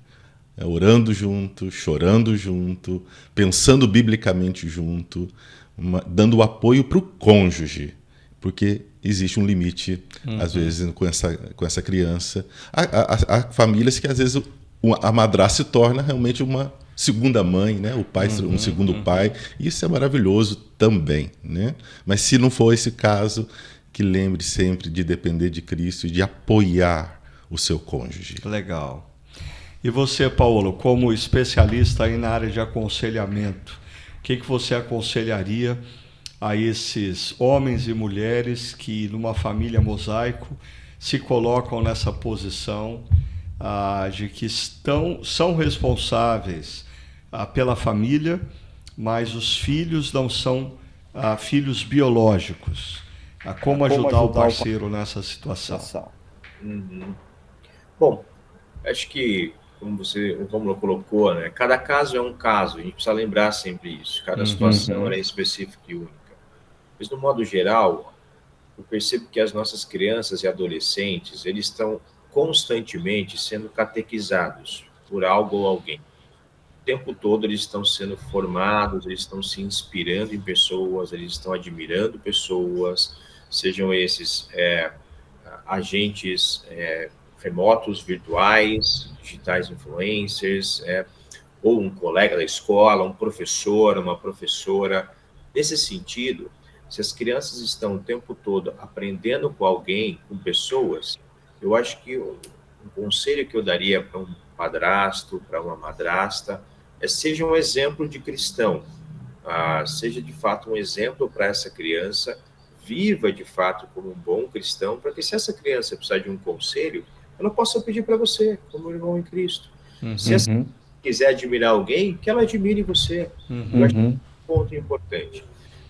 orando junto, chorando junto, pensando biblicamente junto, dando apoio para o cônjuge, porque existe um limite, às vezes, com essa criança. Há famílias que, às vezes, a madrasta se torna realmente uma segunda mãe, né? O pai um segundo pai. Isso é maravilhoso também, né? Mas se não for esse caso, que lembre sempre de depender de Cristo e de apoiar o seu cônjuge. Legal. E você, Paulo, como especialista aí na área de aconselhamento, o que você aconselharia a esses homens e mulheres que, numa família mosaico, se colocam nessa posição de que são responsáveis pela família, mas os filhos não são filhos biológicos? Como ajudar o parceiro nessa situação? Uhum. Bom, acho que, como o Rômulo colocou, né, cada caso é um caso, a gente precisa lembrar sempre isso, cada situação é específica e única. Mas, no modo geral, eu percebo que as nossas crianças e adolescentes, eles estão constantemente sendo catequizados por algo ou alguém. O tempo todo eles estão sendo formados, eles estão se inspirando em pessoas, eles estão admirando pessoas, sejam esses agentes remotos, virtuais, digitais influencers, ou um colega da escola, um professor, uma professora. Nesse sentido, se as crianças estão o tempo todo aprendendo com alguém, com pessoas, eu acho que um conselho que eu daria para um padrasto, para uma madrasta, seja um exemplo de cristão, seja de fato um exemplo para essa criança, viva de fato como um bom cristão, para que se essa criança precisar de um conselho, ela possa pedir para você, como irmão em Cristo. Se essa criança quiser admirar alguém, que ela admire você. Eu acho que é um ponto importante.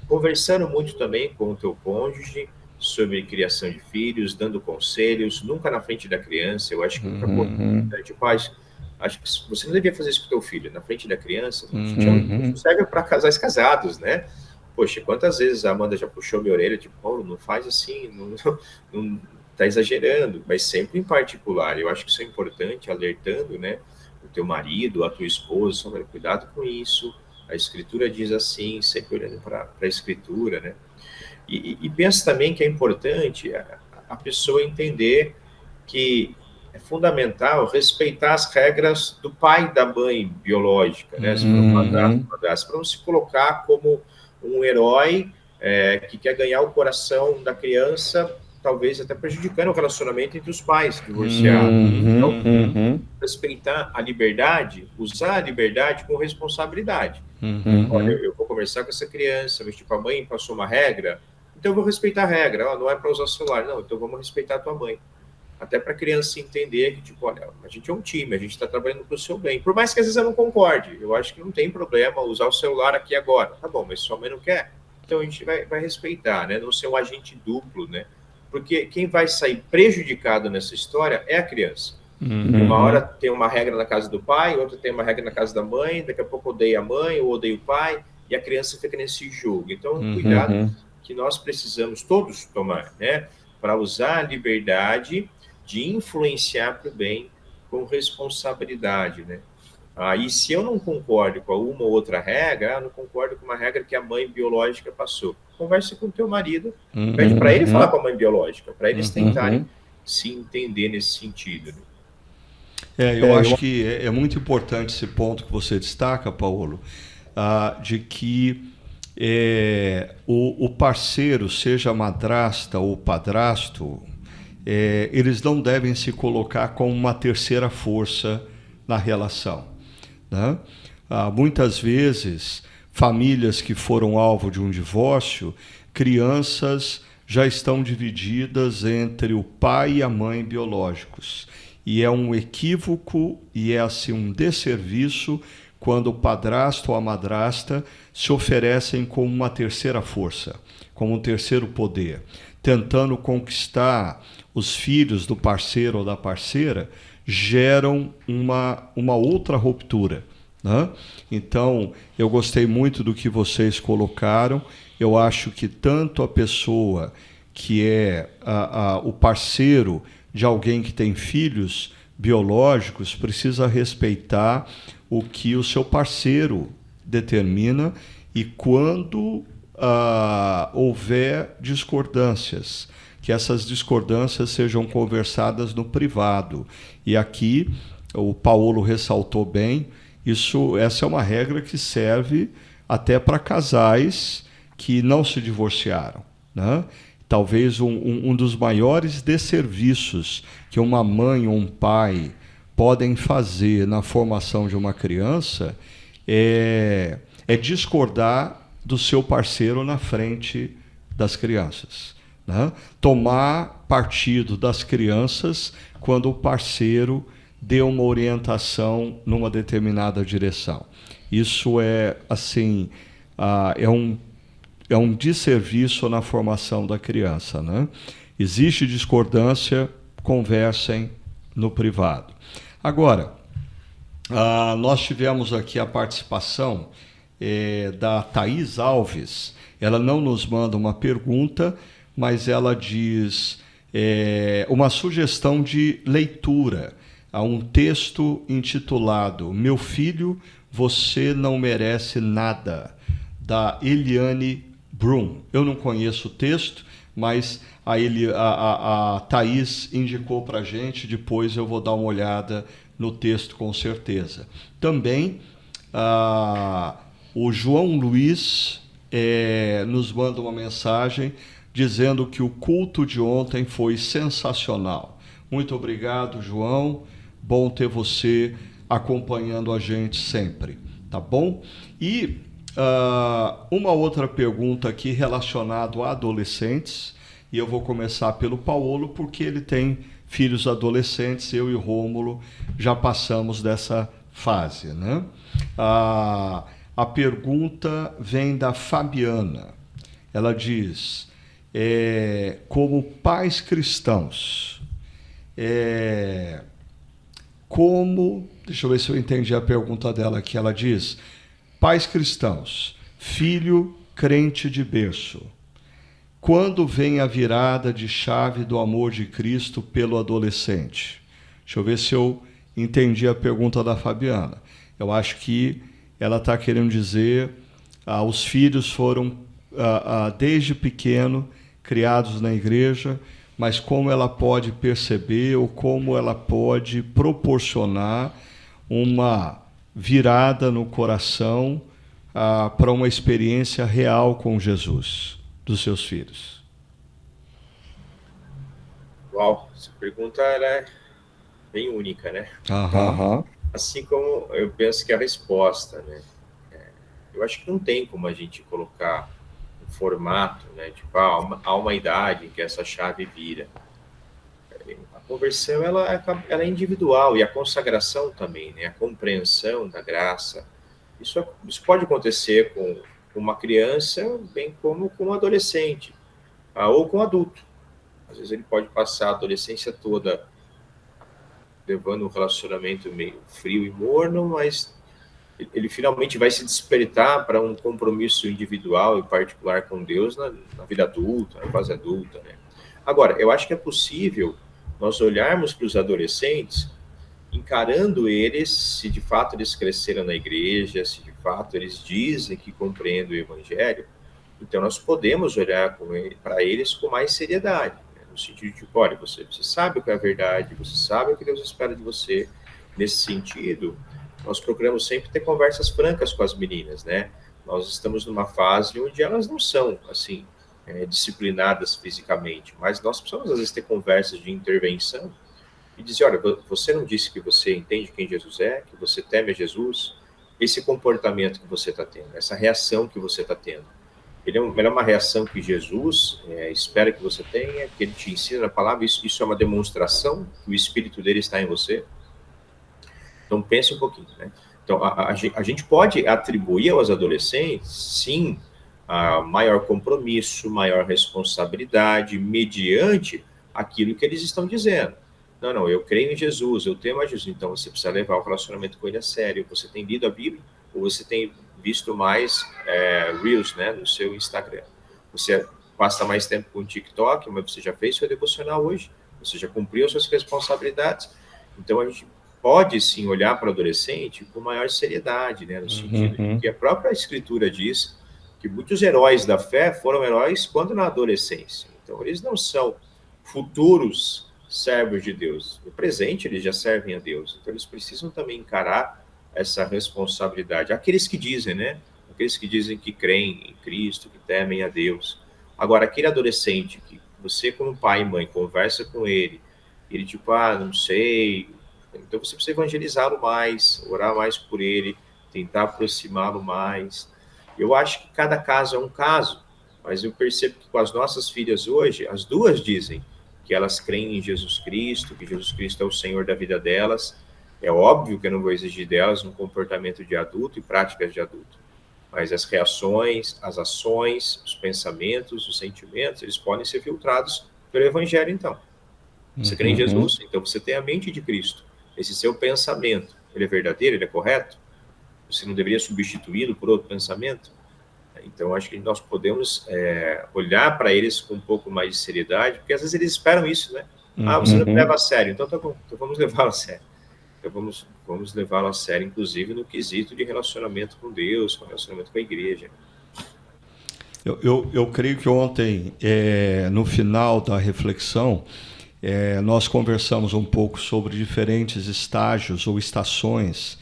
Conversando muito também com o teu cônjuge sobre criação de filhos, dando conselhos, nunca na frente da criança. Eu acho que outra coisa importante, pais, acho que você não devia fazer isso com o teu filho, na frente da criança. Não serve para casais casados, né? Poxa, quantas vezes a Amanda já puxou minha orelha, tipo, Paulo, não faz assim, não tá exagerando, mas sempre em particular. Eu acho que isso é importante, alertando, né, o teu marido, a tua esposa, olha, cuidado com isso. A Escritura diz assim, sempre olhando para a Escritura, né? E penso também que é importante a pessoa entender que é fundamental respeitar as regras do pai e da mãe biológica, né? Se for um padrasto, para não se colocar como um herói que quer ganhar o coração da criança, talvez até prejudicando o relacionamento entre os pais divorciados. Então, respeitar a liberdade, usar a liberdade com responsabilidade. Olha, eu vou conversar com essa criança, mas tipo, a mãe passou uma regra, então eu vou respeitar a regra. Não é para usar o celular, não, então vamos respeitar a tua mãe. Até para a criança entender que, tipo, olha, a gente é um time, a gente está trabalhando para o seu bem. Por mais que às vezes eu não concorde, eu acho que não tem problema usar o celular aqui agora. Tá bom, mas sua mãe não quer? Então a gente vai respeitar, né? Não ser um agente duplo, né? Porque quem vai sair prejudicado nessa história é a criança. Uma hora tem uma regra na casa do pai, outra tem uma regra na casa da mãe, daqui a pouco odeia a mãe ou odeia o pai, e a criança fica nesse jogo. Então, cuidado que nós precisamos todos tomar, né? Para usar a liberdade de influenciar para o bem com responsabilidade, né? E se eu não concordo com uma ou outra regra, não concordo com uma regra que a mãe biológica passou, converse com o teu marido, pede para ele falar com a mãe biológica, para eles tentarem se entender nesse sentido. Eu acho que é muito importante esse ponto que você destaca, Paulo, de que o parceiro, seja madrasta ou padrasto, eles não devem se colocar como uma terceira força na relação, né? Muitas vezes, famílias que foram alvo de um divórcio, crianças já estão divididas entre o pai e a mãe biológicos. E é um equívoco e é assim um desserviço quando o padrasto ou a madrasta se oferecem como uma terceira força, como um terceiro poder, tentando conquistar os filhos do parceiro ou da parceira, geram uma outra ruptura, né? Então, eu gostei muito do que vocês colocaram. Eu acho que tanto a pessoa que é o parceiro de alguém que tem filhos biológicos precisa respeitar o que o seu parceiro determina e quando houver discordâncias, que essas discordâncias sejam conversadas no privado. E aqui o Paulo ressaltou bem, essa é uma regra que serve até para casais que não se divorciaram, né? Talvez um dos maiores desserviços que uma mãe ou um pai podem fazer na formação de uma criança é discordar do seu parceiro na frente das crianças, né? Tomar partido das crianças quando o parceiro deu uma orientação numa determinada direção. Isso é assim, é um desserviço na formação da criança, né? Existe discordância, conversem no privado. Agora, nós tivemos aqui a participação da Thaís Alves. Ela não nos manda uma pergunta, mas ela diz uma sugestão de leitura a um texto intitulado Meu Filho, Você Não Merece Nada, da Eliane Brum. Eu não conheço o texto, mas a Thaís indicou para a gente, depois eu vou dar uma olhada no texto com certeza. Também o João Luiz nos manda uma mensagem dizendo que o culto de ontem foi sensacional. Muito obrigado, João. Bom ter você acompanhando a gente sempre, tá bom? E uma outra pergunta aqui relacionada a adolescentes, e eu vou começar pelo Paulo, porque ele tem filhos adolescentes, eu e o Rômulo já passamos dessa fase, né? A pergunta vem da Fabiana. Ela diz, como pais cristãos, deixa eu ver se eu entendi a pergunta dela aqui. Ela diz, pais cristãos, filho crente de berço, quando vem a virada de chave do amor de Cristo pelo adolescente? Deixa eu ver se eu entendi a pergunta da Fabiana. Eu acho que ela está querendo dizer, os filhos foram, desde pequeno, criados na igreja, mas como ela pode perceber ou como ela pode proporcionar uma virada no coração para uma experiência real com Jesus dos seus filhos. Uau, essa pergunta ela é bem única, né? Assim como eu penso que a resposta, né? Eu acho que não tem como a gente colocar um formato, né? Tipo, há uma idade em que essa chave vira. A conversão ela é individual, e a consagração também, né? A compreensão da graça. Isso pode acontecer com uma criança, bem como com um adolescente, ou com um adulto. Às vezes ele pode passar a adolescência toda levando um relacionamento meio frio e morno, mas ele finalmente vai se despertar para um compromisso individual e particular com Deus na vida adulta, na fase adulta, né? Agora, eu acho que é possível nós olharmos para os adolescentes encarando eles, se de fato eles cresceram na igreja, se de fato eles dizem que compreendem o Evangelho, então nós podemos olhar para eles com mais seriedade, né? No sentido de, olha, você sabe o que é a verdade, você sabe o que Deus espera de você. Nesse sentido, nós procuramos sempre ter conversas francas com as meninas, né? Nós estamos numa fase onde elas não são, assim, disciplinadas fisicamente, mas nós precisamos, às vezes, ter conversas de intervenção e dizer, olha, você não disse que você entende quem Jesus é, que você teme a Jesus, esse comportamento que você está tendo, essa reação que você está tendo, ele é uma reação que Jesus espera que você tenha, que ele te ensina na palavra, isso é uma demonstração que o Espírito dele está em você. Então, pense um pouquinho, né? Então, a gente pode atribuir aos adolescentes, sim, a maior compromisso, maior responsabilidade, mediante aquilo que eles estão dizendo. Não, eu creio em Jesus, eu temo a Jesus, então você precisa levar o relacionamento com ele a sério. Você tem lido a Bíblia, ou você tem visto mais Reels, né, no seu Instagram. Você passa mais tempo com o TikTok, mas você já fez seu devocional hoje, você já cumpriu as suas responsabilidades. Então, a gente pode, sim, olhar para o adolescente com maior seriedade, né, no sentido de que a própria Escritura diz que muitos heróis da fé foram heróis quando na adolescência. Então, eles não são futuros servos de Deus. No presente, eles já servem a Deus. Então, eles precisam também encarar essa responsabilidade. Aqueles que dizem, né? Aqueles que dizem que creem em Cristo, que temem a Deus. Agora, aquele adolescente que você, como pai e mãe, conversa com ele, ele tipo, não sei. Então, você precisa evangelizá-lo mais, orar mais por ele, tentar aproximá-lo mais. Eu acho que cada caso é um caso, mas eu percebo que com as nossas filhas hoje, as duas dizem que elas creem em Jesus Cristo, que Jesus Cristo é o Senhor da vida delas. É óbvio que eu não vou exigir delas um comportamento de adulto e práticas de adulto, mas as reações, as ações, os pensamentos, os sentimentos, eles podem ser filtrados pelo Evangelho, então. Você crê em Jesus, então você tem a mente de Cristo. Esse seu pensamento, ele é verdadeiro, ele é correto? Você não deveria substituí-lo por outro pensamento? Então, acho que nós podemos olhar para eles com um pouco mais de seriedade, porque às vezes eles esperam isso, né? Você não me leva a sério, então tá bom, então vamos levá-lo a sério. Então, vamos levá-lo a sério, inclusive no quesito de relacionamento com Deus, com relacionamento com a igreja. Eu creio que ontem, no final da reflexão, nós conversamos um pouco sobre diferentes estágios ou estações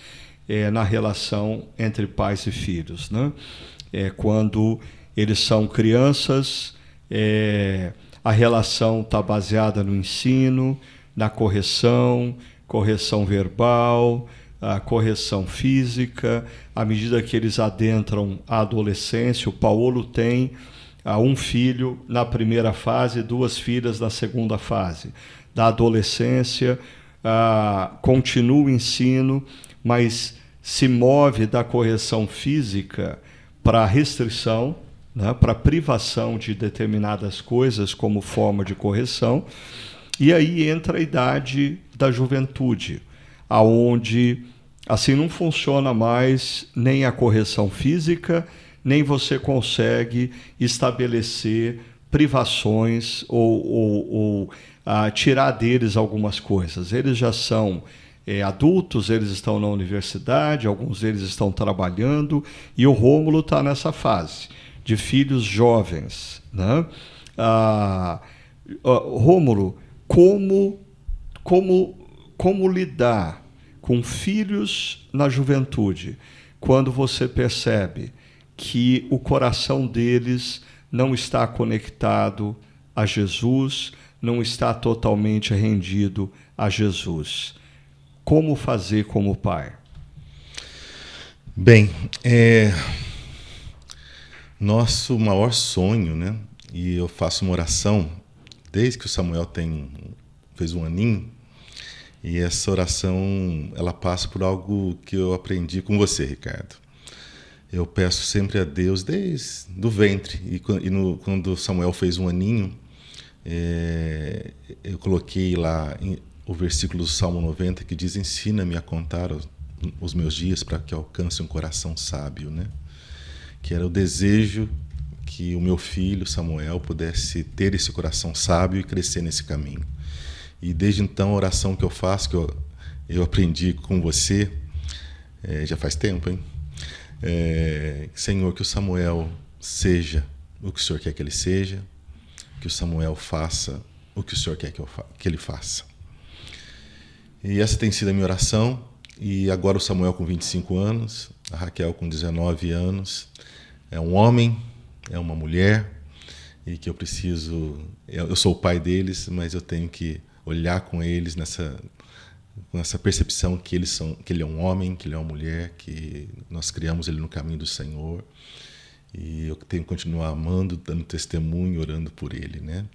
na relação entre pais e filhos, né? Quando eles são crianças, a relação está baseada no ensino, na correção verbal, a correção física. À medida que eles adentram a adolescência, o Paulo tem um filho na primeira fase, 2 filhas na segunda fase. Da adolescência, continua o ensino, mas se move da correção física para a restrição, né, para a privação de determinadas coisas como forma de correção. E aí entra a idade da juventude, aonde assim não funciona mais nem a correção física, nem você consegue estabelecer privações ou tirar deles algumas coisas. Eles já são adultos, eles estão na universidade, alguns deles estão trabalhando, e o Rômulo está nessa fase de filhos jovens, né? Rômulo, como lidar com filhos na juventude, quando você percebe que o coração deles não está conectado a Jesus, não está totalmente rendido a Jesus? Como fazer como pai? Bem, nosso maior sonho, né? E eu faço uma oração desde que o Samuel fez 1 aninho, e essa oração ela passa por algo que eu aprendi com você, Ricardo. Eu peço sempre a Deus desde do ventre, e quando Samuel fez 1 aninho, eu coloquei lá o versículo do Salmo 90 que diz: ensina-me a contar os meus dias para que alcance um coração sábio, né? Que era o desejo que o meu filho Samuel pudesse ter esse coração sábio e crescer nesse caminho. E desde então a oração que eu faço, que eu aprendi com você, já faz tempo, hein? Senhor, que o Samuel seja o que o Senhor quer que ele seja, que o Samuel faça o que o Senhor quer que ele faça. E essa tem sido a minha oração. E agora o Samuel com 25 anos, a Raquel com 19 anos, é um homem, é uma mulher, e que eu sou o pai deles, mas eu tenho que olhar com eles com essa percepção que ele é um homem, que ele é uma mulher, que nós criamos ele no caminho do Senhor, e eu tenho que continuar amando, dando testemunho, orando por ele, né?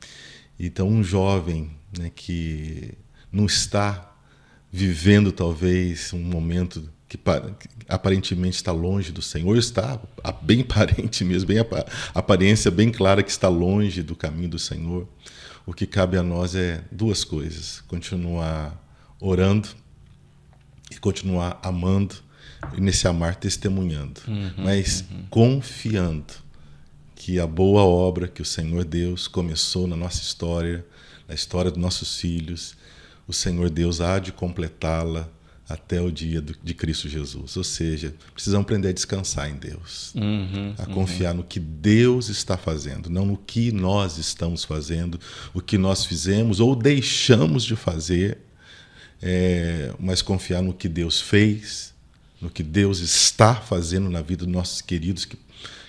Então um jovem, né, que não está vivendo talvez um momento que aparentemente está longe do Senhor, está bem aparente mesmo, bem aparência bem clara que está longe do caminho do Senhor. O que cabe a nós é duas coisas: continuar orando e continuar amando, e nesse amar testemunhando, mas confiando que a boa obra que o Senhor Deus começou na nossa história, na história dos nossos filhos, o Senhor Deus há de completá-la até o dia de Cristo Jesus. Ou seja, precisamos aprender a descansar em Deus, a confiar no que Deus está fazendo, não no que nós estamos fazendo, o que nós fizemos ou deixamos de fazer, mas confiar no que Deus fez, no que Deus está fazendo na vida dos nossos queridos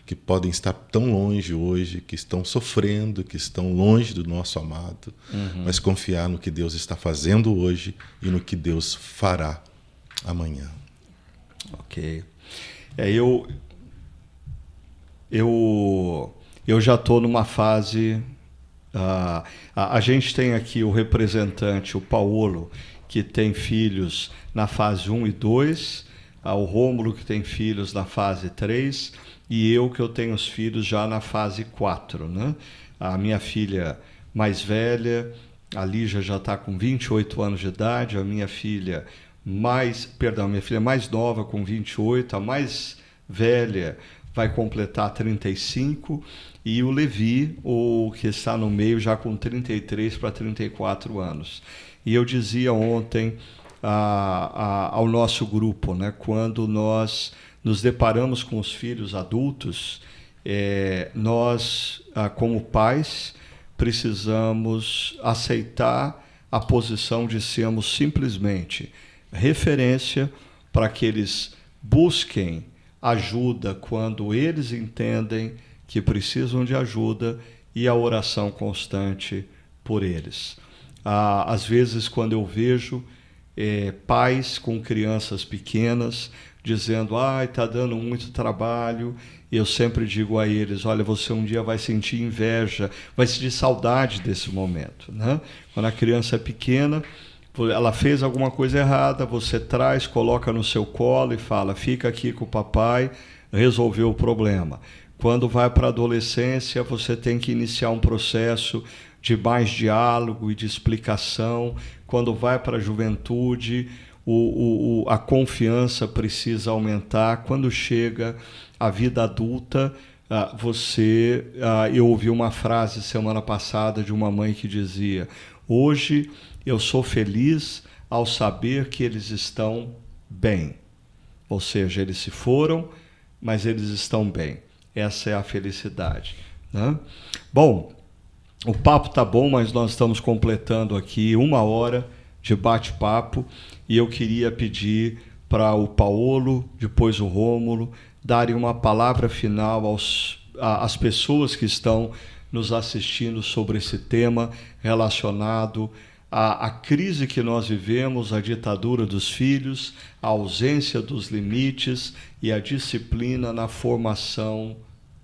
que podem estar tão longe hoje, que estão sofrendo, que estão longe do nosso amado, mas confiar no que Deus está fazendo hoje e no que Deus fará amanhã. Ok. Eu já estou numa fase... a gente tem aqui o representante, o Paulo, que tem filhos na fase 1 e 2, o Rômulo, que tem filhos na fase 3, e eu, que eu tenho os filhos já na fase 4, né? A minha filha mais velha, a Lígia, já está com 28 anos de idade, a minha filha mais nova com 28, a mais velha vai completar 35, e o Levi, o que está no meio, já com 33 para 34 anos. E eu dizia ontem ao nosso grupo, né, quando nós nos deparamos com os filhos adultos, nós, como pais, precisamos aceitar a posição de sermos simplesmente referência para que eles busquem ajuda quando eles entendem que precisam de ajuda, e a oração constante por eles. Às vezes, quando eu vejo pais com crianças pequenas dizendo, está dando muito trabalho, eu sempre digo a eles, olha, você um dia vai sentir inveja, vai sentir saudade desse momento, né? Quando a criança é pequena, ela fez alguma coisa errada, você traz, coloca no seu colo e fala, fica aqui com o papai, resolveu o problema. Quando vai para a adolescência, você tem que iniciar um processo de mais diálogo e de explicação. Quando vai para a juventude, a confiança precisa aumentar. Quando chega a vida adulta, eu ouvi uma frase semana passada de uma mãe que dizia, hoje eu sou feliz ao saber que eles estão bem. Ou seja, eles se foram, mas eles estão bem. Essa é a felicidade, né? Bom, o papo tá bom, mas nós estamos completando aqui 1 hora de bate-papo, e eu queria pedir para o Paulo, depois o Rômulo, darem uma palavra final às pessoas que estão nos assistindo sobre esse tema relacionado à crise que nós vivemos, a ditadura dos filhos, a ausência dos limites e a disciplina na formação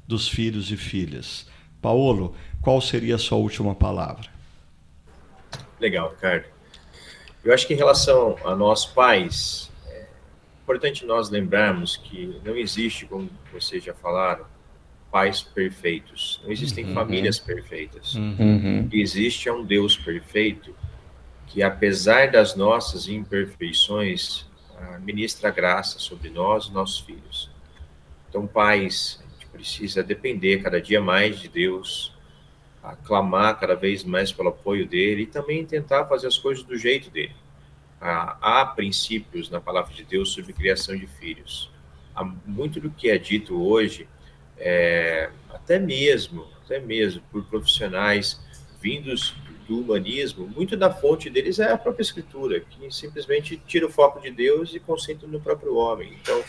dos filhos e filhas. Paulo, qual seria a sua última palavra? Legal, Ricardo. Eu acho que em relação a nós pais, é importante nós lembrarmos que não existe, como vocês já falaram, pais perfeitos. Não existem famílias perfeitas. O que existe é um Deus perfeito que, apesar das nossas imperfeições, ministra graça sobre nós e nossos filhos. Então, pais, a gente precisa depender cada dia mais de Deus, clamar cada vez mais pelo apoio dele e também tentar fazer as coisas do jeito dele. há princípios na palavra de Deus sobre criação de filhos. Há muito do que é dito hoje, até mesmo por profissionais vindos do humanismo, muito da fonte deles é a própria Escritura, que simplesmente tira o foco de Deus e concentra no próprio homem. Então,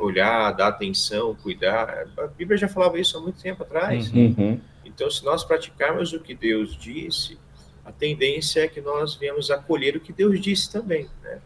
olhar, dar atenção, cuidar, a Bíblia já falava isso há muito tempo atrás. Então, se nós praticarmos o que Deus disse, a tendência é que nós venhamos acolher o que Deus disse também, né?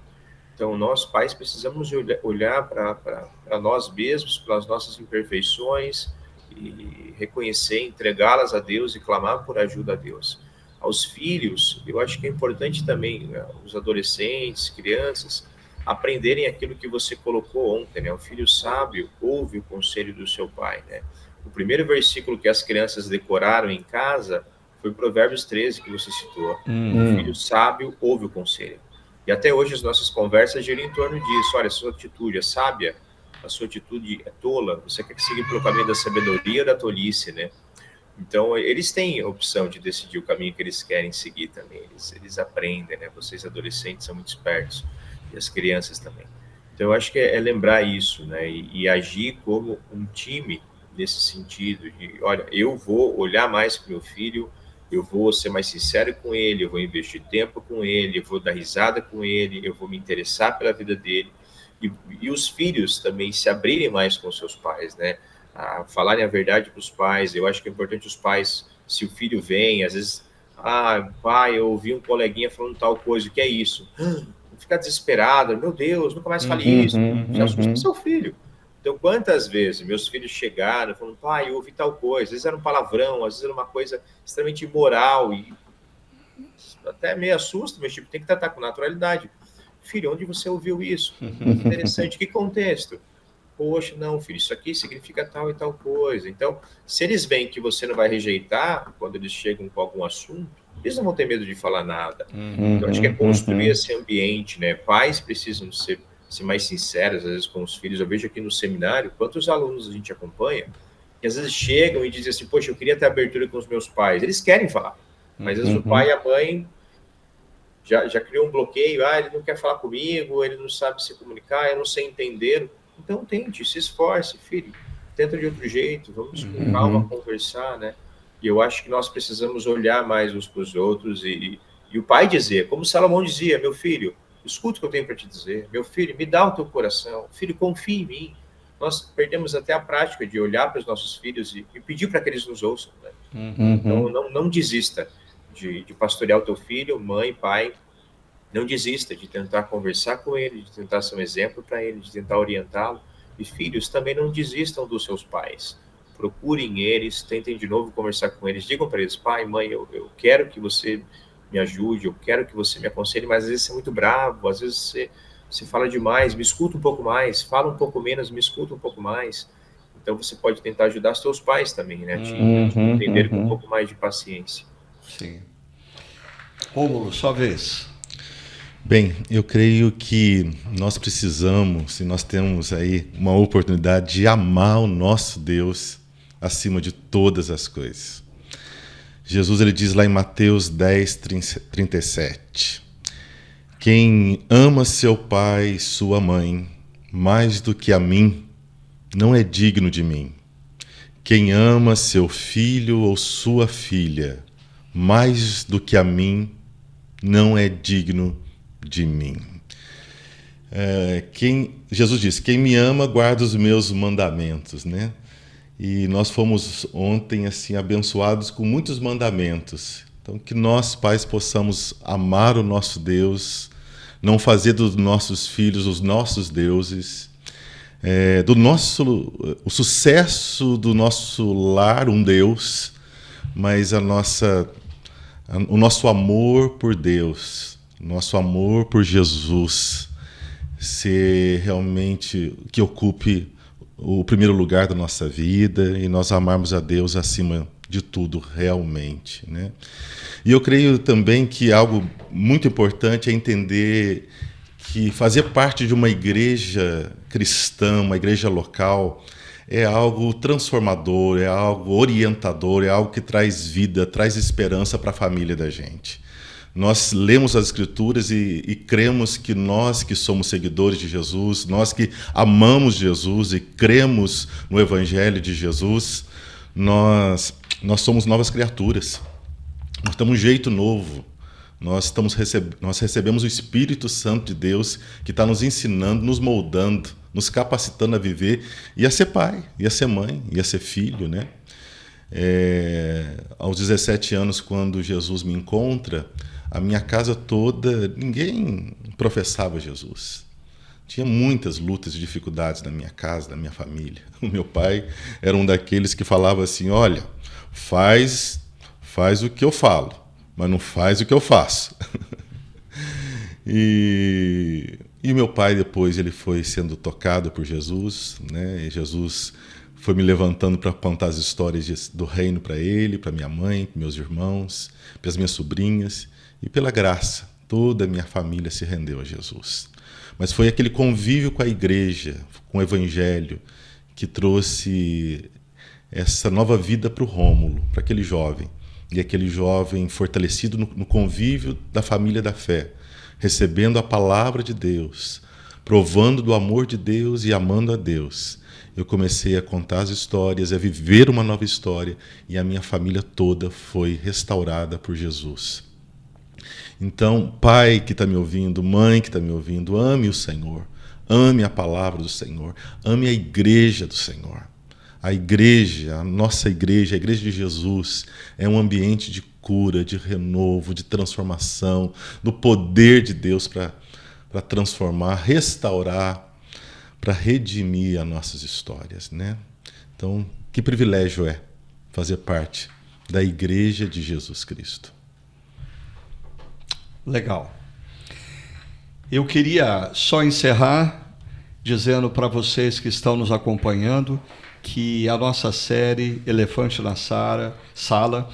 Então, nós pais precisamos olhar para nós mesmos, para as nossas imperfeições, e reconhecer, entregá-las a Deus e clamar por ajuda a Deus. Aos filhos, eu acho que é importante também, os adolescentes, crianças, aprenderem aquilo que você colocou ontem, né? O filho sábio ouve o conselho do seu pai, né? O primeiro versículo que as crianças decoraram em casa foi Provérbios 13, que você citou. O filho sábio ouve o conselho. E até hoje as nossas conversas giram em torno disso. Olha, a sua atitude é sábia, a sua atitude é tola, você quer seguir pelo caminho da sabedoria ou da tolice, né? Então, eles têm a opção de decidir o caminho que eles querem seguir também. Eles aprendem, né? Vocês adolescentes são muito espertos, e as crianças também. Então, eu acho que é lembrar isso, né? E agir como um time nesse sentido. De, olha, eu vou olhar mais para o meu filho, eu vou ser mais sincero com ele, eu vou investir tempo com ele, eu vou dar risada com ele, eu vou me interessar pela vida dele. E os filhos também se abrirem mais com seus pais, né? A falarem a verdade para os pais. Eu acho que é importante os pais, se o filho vem, às vezes, pai, eu ouvi um coleguinha falando tal coisa, o que é isso? Ficar desesperado, meu Deus, nunca mais fale isso. Já assusta seu filho. Então, quantas vezes meus filhos chegaram falando, pai, eu ouvi tal coisa, às vezes era um palavrão, às vezes era uma coisa extremamente imoral, e até meio assusta, mas tipo, tem que tratar com naturalidade. Filho, onde você ouviu isso? Interessante, que contexto? Poxa, não, filho, isso aqui significa tal e tal coisa. Então, se eles veem que você não vai rejeitar, quando eles chegam com algum assunto, eles não vão ter medo de falar nada. Então, acho que é construir esse ambiente, né? Pais precisam ser mais sinceros, às vezes, com os filhos. Eu vejo aqui no seminário, quantos alunos a gente acompanha, que às vezes chegam e dizem assim, poxa, eu queria ter abertura com os meus pais. Eles querem falar, mas às vezes o pai e a mãe já criou um bloqueio, ele não quer falar comigo, ele não sabe se comunicar, eu não sei entender. Então, tente, se esforce, filho, tenta de outro jeito, vamos com calma conversar, né? E eu acho que nós precisamos olhar mais uns para os outros e o pai dizer, como Salomão dizia, meu filho, escuta o que eu tenho para te dizer, meu filho, me dá o teu coração, filho, confia em mim. Nós perdemos até a prática de olhar para os nossos filhos e pedir para que eles nos ouçam, né? Então, não desista de pastorear o teu filho, mãe, pai, não desista de tentar conversar com ele, de tentar ser um exemplo para ele, de tentar orientá-lo. E filhos, também não desistam dos seus pais. Procurem eles, tentem de novo conversar com eles, digam para eles, pai, mãe, eu quero que você me ajude, eu quero que você me aconselhe, mas às vezes você é muito bravo, às vezes você fala demais, me escuta um pouco mais, fala um pouco menos, me escuta um pouco mais. Então você pode tentar ajudar os seus pais também, né? Te entender com um pouco mais de paciência. Sim. Rômulo, sua vez. Bem, eu creio que nós precisamos, e nós temos aí uma oportunidade de amar o nosso Deus acima de todas as coisas. Jesus, ele diz lá em Mateus 10:37, quem ama seu pai e sua mãe mais do que a mim, não é digno de mim. Quem ama seu filho ou sua filha mais do que a mim, não é digno de mim. Jesus disse, quem me ama guarda os meus mandamentos, né? E nós fomos ontem assim abençoados com muitos mandamentos. Então que nós, pais, possamos amar o nosso Deus, não fazer dos nossos filhos os nossos deuses, o sucesso do nosso lar um Deus, mas o nosso amor por Deus, nosso amor por Jesus, ser realmente que ocupe o primeiro lugar da nossa vida e nós amarmos a Deus acima de tudo realmente, né? E eu creio também que algo muito importante é entender que fazer parte de uma igreja cristã, uma igreja local, é algo transformador, é algo orientador, é algo que traz vida, traz esperança para a família da gente. Nós lemos as Escrituras e cremos que nós que somos seguidores de Jesus, nós que amamos Jesus e cremos no Evangelho de Jesus, nós somos novas criaturas. Nós temos um jeito novo. Nós recebemos o Espírito Santo de Deus que está nos ensinando, nos moldando, nos capacitando a viver e a ser pai, e a ser mãe, e a ser filho, né? Aos 17 anos, quando Jesus me encontra, a minha casa toda, ninguém professava Jesus. Tinha muitas lutas e dificuldades na minha casa, na minha família. O meu pai era um daqueles que falava assim, olha, faz o que eu falo, mas não faz o que eu faço. E meu pai depois ele foi sendo tocado por Jesus, né? E Jesus foi me levantando para contar as histórias do reino para ele, para minha mãe, para meus irmãos, para as minhas sobrinhas. E pela graça, toda a minha família se rendeu a Jesus. Mas foi aquele convívio com a igreja, com o Evangelho, que trouxe essa nova vida para o Rômulo, para aquele jovem. E aquele jovem fortalecido no convívio da família da fé, recebendo a palavra de Deus, provando do amor de Deus e amando a Deus. Eu comecei a contar as histórias, a viver uma nova história, e a minha família toda foi restaurada por Jesus. Então, pai que está me ouvindo, mãe que está me ouvindo, ame o Senhor, ame a palavra do Senhor, ame a igreja do Senhor. A igreja, a nossa igreja, a igreja de Jesus, é um ambiente de cura, de renovo, de transformação, do poder de Deus para transformar, restaurar, para redimir as nossas histórias, né? Então, que privilégio é fazer parte da igreja de Jesus Cristo. Legal. Eu queria só encerrar dizendo para vocês que estão nos acompanhando que a nossa série Elefante na Sala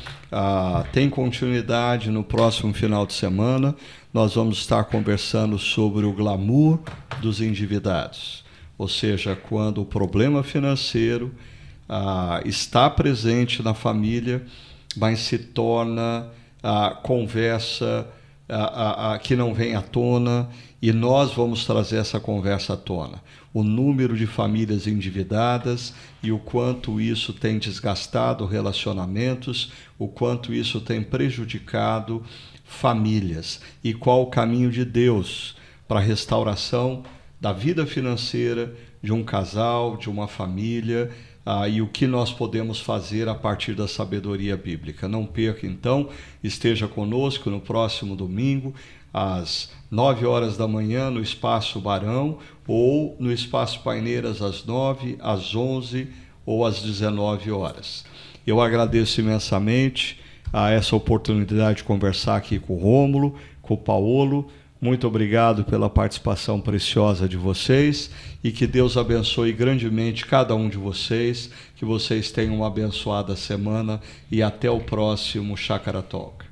tem continuidade no próximo final de semana. Nós vamos estar conversando sobre o glamour dos endividados, ou seja, quando o problema financeiro está presente na família, mas se torna conversa que não vem à tona, e nós vamos trazer essa conversa à tona. O número de famílias endividadas e o quanto isso tem desgastado relacionamentos, o quanto isso tem prejudicado famílias, e qual o caminho de Deus para a restauração da vida financeira de um casal, de uma família, e o que nós podemos fazer a partir da sabedoria bíblica. Não perca, então, esteja conosco no próximo domingo, às 9 horas da manhã, no Espaço Barão, ou no Espaço Paineiras, às 9, às 11 ou às 19 horas. Eu agradeço imensamente essa oportunidade de conversar aqui com o Rômulo, com o Paulo. Muito obrigado pela participação preciosa de vocês, e que Deus abençoe grandemente cada um de vocês, que vocês tenham uma abençoada semana, e até o próximo Chácara Talk.